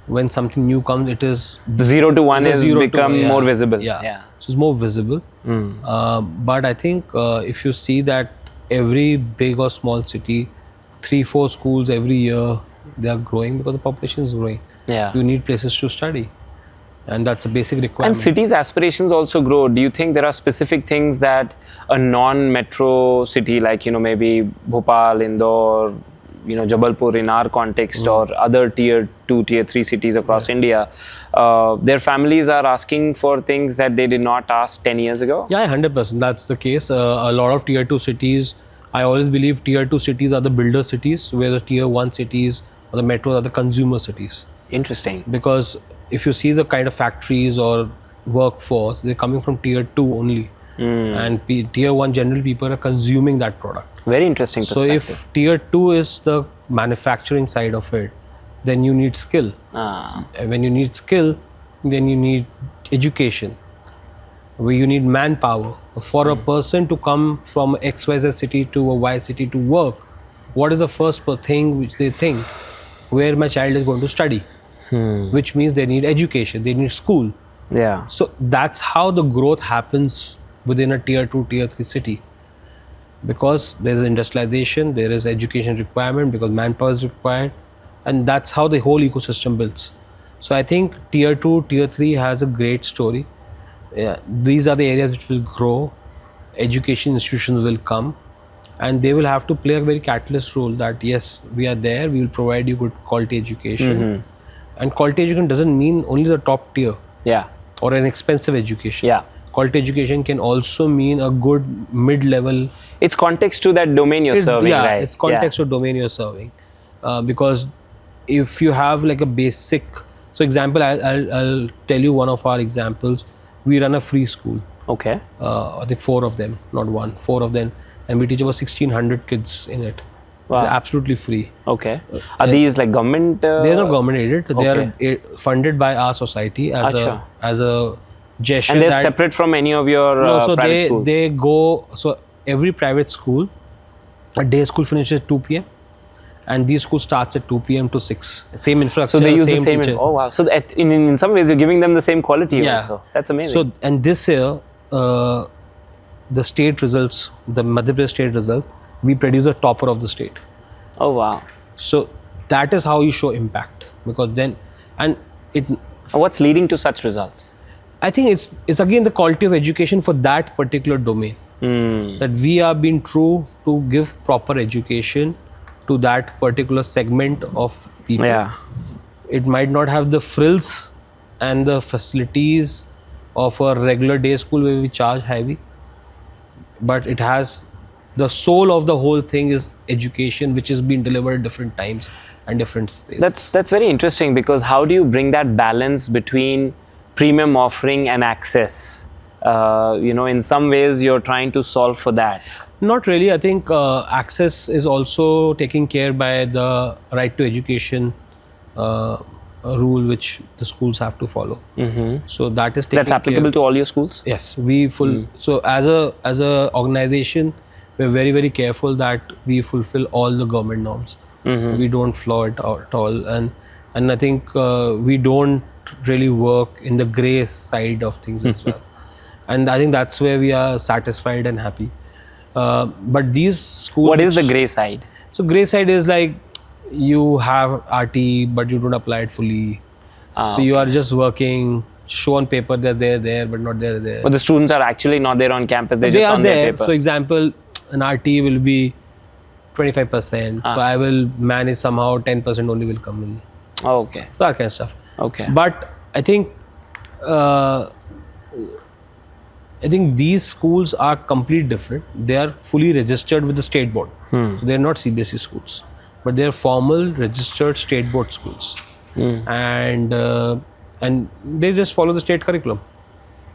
when something new comes, it is 0 to 1 has become more visible. Yeah. So it's more visible. But I think if you see that every big or small city, 3-4 schools every year, they are growing because the population is growing. Yeah. You need places to study. And that's a basic requirement. And cities' aspirations also grow. Do you think there are specific things that a non-metro city like, maybe Bhopal, Indore, Jabalpur in our context, or other tier 2, tier 3 cities across India, their families are asking for things that they did not ask 10 years ago? Yeah, 100%. That's the case. A lot of tier 2 cities, I always believe tier 2 cities are the builder cities, where the tier 1 cities or the metros are the consumer cities. Interesting. Because if you see the kind of factories or workforce, they're coming from tier 2 only. And tier 1 general people are consuming that product. Very interesting perspective. So if tier 2 is the manufacturing side of it, then you need skill. And when you need skill, then you need education, where you need manpower. For a person to come from XYZ city to a Y city to work, what is the first thing which they think? Where my child is going to study. Which means they need education, they need school. Yeah. So that's how the growth happens within a tier 2, tier 3 city. Because there is industrialization, there is education requirement, because manpower is required, and that's how the whole ecosystem builds. So I think tier 2, tier 3 has a great story. These are the areas which will grow. Education institutions will come, and they will have to play a very catalyst role that yes, we are there, we will provide you good quality education. And quality education doesn't mean only the top tier. Yeah. Or an expensive education. Yeah. Quality education can also mean a good mid-level. It's context to that domain you're serving, right? It's context to domain you're serving. Because if you have like a basic, so example, I'll tell you one of our examples. We run a free school. Okay. I think 4 of them, not 1, 4 of them, and we teach about 1,600 kids in it. Wow. It's absolutely free. Okay. Are these like government? They are not government aided. They are funded by our society as a gesture. And they're separate from any of your private schools? They go, so every private school, a day school finishes at 2 p.m. and these school starts at 2 p.m. to 6. Same infrastructure, so they use same teacher. Oh wow! So in some ways you're giving them the same quality also. That's amazing. So and this year, the state results, the Madhya Pradesh state result, we produce a topper of the state. Oh wow! So that is how you show impact, because then, and it. What's leading to such results? I think it's again the quality of education for that particular domain. That we are being true to give proper education to that particular segment of people. Yeah. It might not have the frills and the facilities of a regular day school where we charge heavy, but it has the soul of the whole thing is education, which is being delivered at different times and different spaces. That's very interesting, because how do you bring that balance between premium offering and access? In some ways you're trying to solve for that. Not really. I think access is also taken care by the right to education rule which the schools have to follow. So that is taken That's applicable to all your schools? Yes, we so as a organization, we're very, very careful that we fulfill all the government norms. We don't flaw it out at all, and I think we don't really work in the grey side of things as well. And I think that's where we are satisfied and happy. But these schools. What is the grey side? So grey side is like you have RT, but you don't apply it fully. So you are just working. Show on paper that they're there, but not there. But the students are actually not there on campus. They're They just are on there. their paper. So example, an RT will be 25%. So I will manage somehow 10% only will come in. Okay. So that kind of stuff. Okay. But I think these schools are completely different. They are fully registered with the state board. So they are not CBSE schools, but they are formal registered state board schools. And they just follow the state curriculum.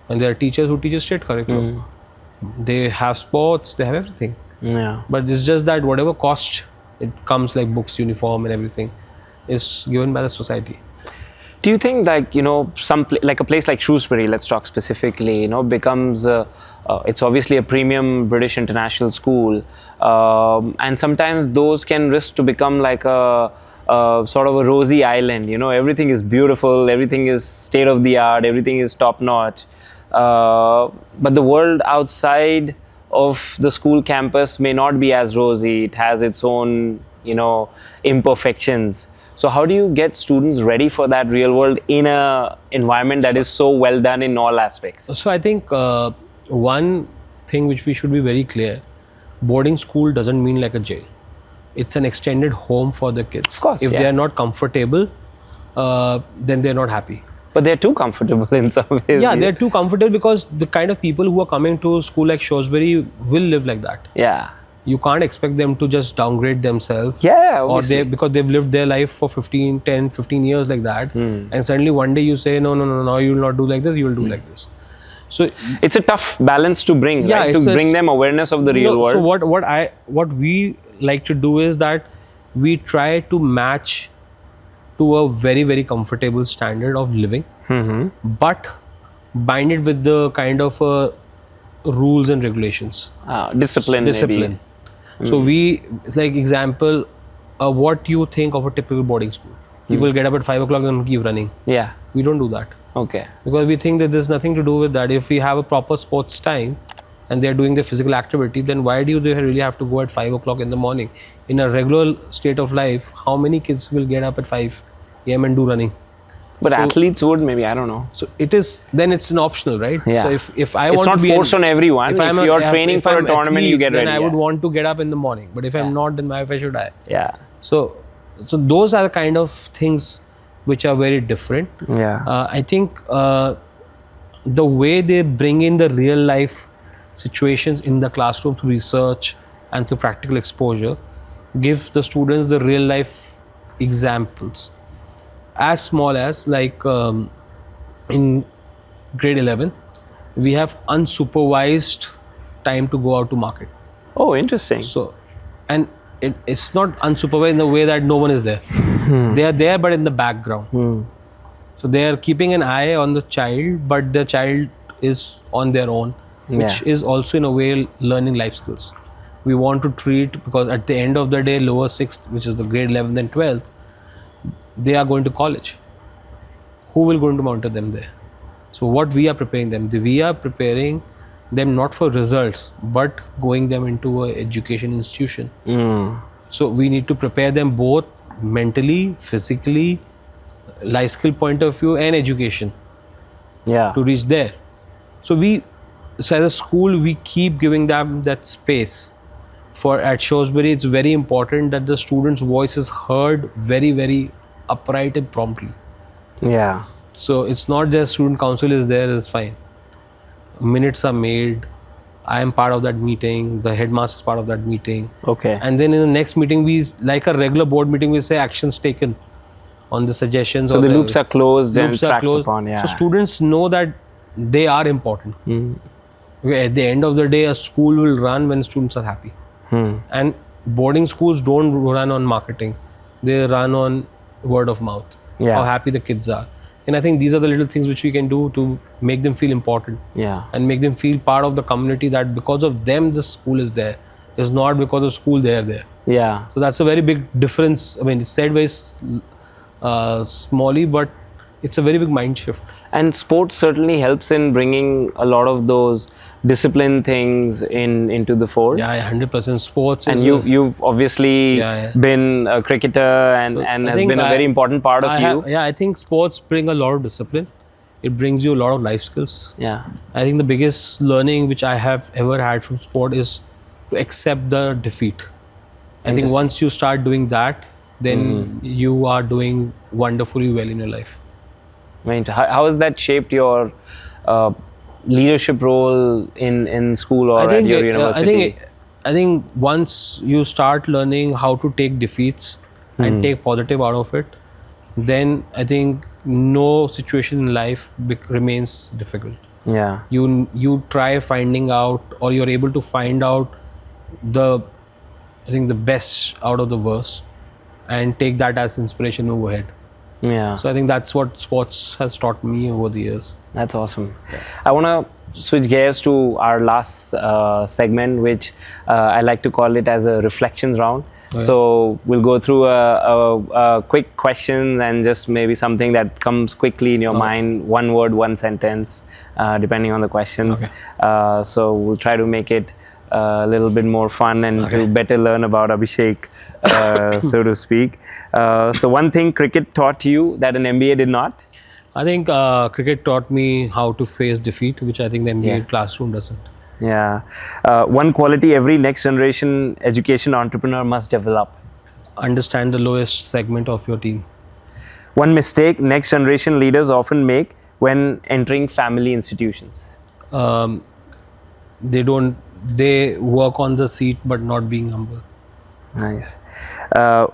And there are teachers who teach a state curriculum. They have sports, they have everything. Yeah. But it's just that whatever cost it comes, like books, uniform and everything, is given by the society. Do you think, like, you know, like a place like Shrewsbury, let's talk specifically, you know, becomes it's obviously a premium British international school, and sometimes those can risk to become like a sort of a rosy island, you know, everything is beautiful, everything is state of the art, everything is top notch, but the world outside of the school campus may not be as rosy. It has its own, you know, imperfections. So how do you get students ready for that real world in a environment that is so well done in all aspects? So I think one thing which we should be very clear, boarding school doesn't mean like a jail. It's an extended home for the kids. Of course, if they are not comfortable, then they're not happy. But they're too comfortable in some ways. Yeah, they're too comfortable because the kind of people who are coming to a school like Shrewsbury will live like that. Yeah. You can't expect them to just downgrade themselves. Yeah, or obviously. because they've lived their life for 10, 15 years like that. And suddenly one day you say, no, now you will not do like this, you will do like this. So it's a tough balance to bring, yeah, right? To bring them awareness of the real world. So what we like to do is that we try to match to a very, very comfortable standard of living, but bind it with the kind of rules and regulations. Discipline. Maybe. So we, like example, what you think of a typical boarding school. People get up at 5 o'clock and keep running. Yeah. We don't do that. Okay. Because we think that there's nothing to do with that. If we have a proper sports time and they're doing their physical activity, then why do they really have to go at 5 o'clock in the morning? In a regular state of life, how many kids will get up at 5 a.m. and do running? But athletes would, maybe, I don't know. So it's an optional, right? Yeah. So if I it's want not to be forced on everyone. If you're training for a tournament, you get ready. Then I would want to get up in the morning. But if I'm not, then why should I? Yeah. So those are the kind of things which are very different. Yeah. I think the way they bring in the real life situations in the classroom through research and through practical exposure give the students the real life examples. As small as like in grade 11, we have unsupervised time to go out to market. Oh, interesting. So, and it's not unsupervised in the way that no one is there. They are there, but in the background. So they are keeping an eye on the child, but the child is on their own, which is also in a way learning life skills. We want to treat, because at the end of the day, lower 6th, which is the grade 11th and 12th, they are going to college. Who will going to monitor them there? So what we are preparing them, we are preparing them not for results, but going them into an education institution. So we need to prepare them both mentally, physically, life skill point of view, and education. Yeah. To reach there. So as a school, we keep giving them that space. At Shrewsbury, it's very important that the student's voice is heard very, very upright and promptly. Yeah. So it's not just student council is there, it's fine. Minutes are made. I am part of that meeting. The headmaster is part of that meeting. Okay. And then in the next meeting, like a regular board meeting, we say actions taken on the suggestions. So the loops are closed and tracked upon. So students know that they are important. Okay, at the end of the day, a school will run when students are happy. And boarding schools don't run on marketing. They run on word of mouth. Yeah. how happy the kids are. And I think these are the little things which we can do to make them feel important. Yeah. And make them feel part of the community, that because of them the school is there. It's not because of school they are there. Yeah. So that's a very big difference. I mean, it's said very smally, but it's a very big mind shift. And sports certainly helps in bringing a lot of those discipline things into the fore. Yeah, 100%. Sports And is you've obviously been a cricketer and I has think been a very important part of you. I think sports bring a lot of discipline. It brings you a lot of life skills. Yeah. I think the biggest learning which I have ever had from sport is to accept the defeat. I think once you start doing that, then you are doing wonderfully well in your life. Right. How has that shaped your leadership role in school or at your university? I think once you start learning how to take defeats and take positive out of it, then I think no situation in life remains difficult. Yeah. You try finding out, or you're able to find out the best out of the worst and take that as inspiration, move ahead. Yeah. So I think that's what sports has taught me over the years. That's awesome. Yeah. I want to switch gears to our last segment, which I like to call it as a reflections round. Okay. So we'll go through a quick question and just maybe something that comes quickly in your mind, one word, one sentence, depending on the questions. Okay. So we'll try to make it a little bit more fun and to better learn about Abhishek, so to speak. So one thing cricket taught you that an MBA did not? I think cricket taught me how to face defeat, which I think the MBA classroom doesn't. Yeah. One quality every next generation education entrepreneur must develop? Understand the lowest segment of your team. One mistake next generation leaders often make when entering family institutions? They work on the seat but not being humble. Nice.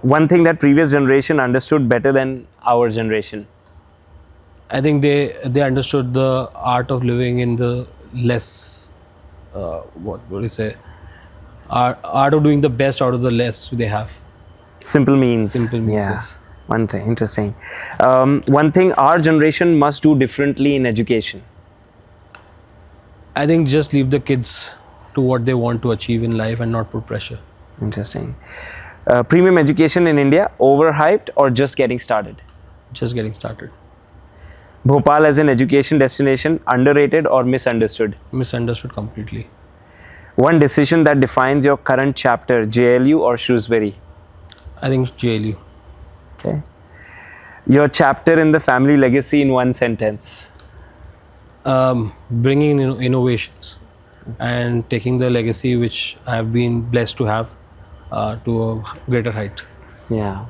One thing that previous generation understood better than our generation? I think they understood the art of living in the less, what would you say, art of doing the best out of the less they have. Simple means. Simple means, yeah. yes. One thing, interesting. One thing our generation must do differently in education? I think just leave the kids to what they want to achieve in life and not put pressure. Interesting. Premium education in India, overhyped or just getting started? Just getting started. Bhopal as an education destination, underrated or misunderstood? Misunderstood completely. One decision that defines your current chapter, JLU or Shrewsbury? I think JLU. Okay. Your chapter in the family legacy in one sentence? Bringing in innovations and taking the legacy which I have been blessed to have to a greater height. Yeah.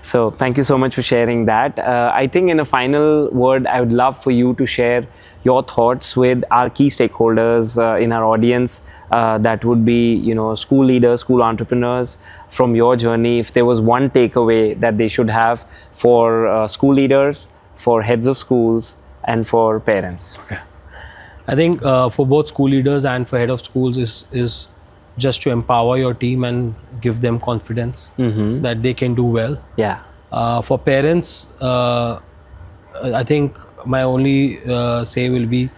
So thank you so much for sharing that. I think in a final word, I would love for you to share your thoughts with our key stakeholders in our audience. That would be, school leaders, school entrepreneurs, from your journey. If there was one takeaway that they should have for school leaders, for heads of schools, and for parents. Okay. I think for both school leaders and for head of schools is just to empower your team and give them confidence that they can do well. Yeah. For parents, I think my only say will be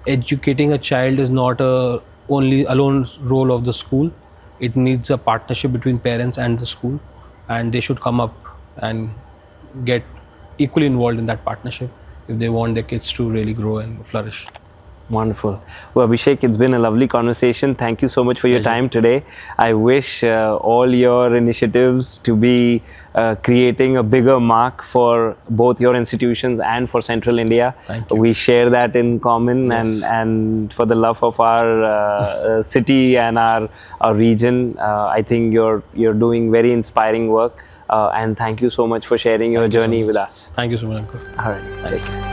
educating a child is not a only alone role of the school. It needs a partnership between parents and the school, and they should come up and get equally involved in that partnership if they want their kids to really grow and flourish. Wonderful. Well, Abhishek, it's been a lovely conversation. Thank you so much for your time today. I wish all your initiatives to be creating a bigger mark for both your institutions and for Central India. Thank you. We share that in common, and for the love of our city and our region. I think you're doing very inspiring work. And thank you so much for sharing your journey with us. Thank you so much, Ankur. All right. Take care.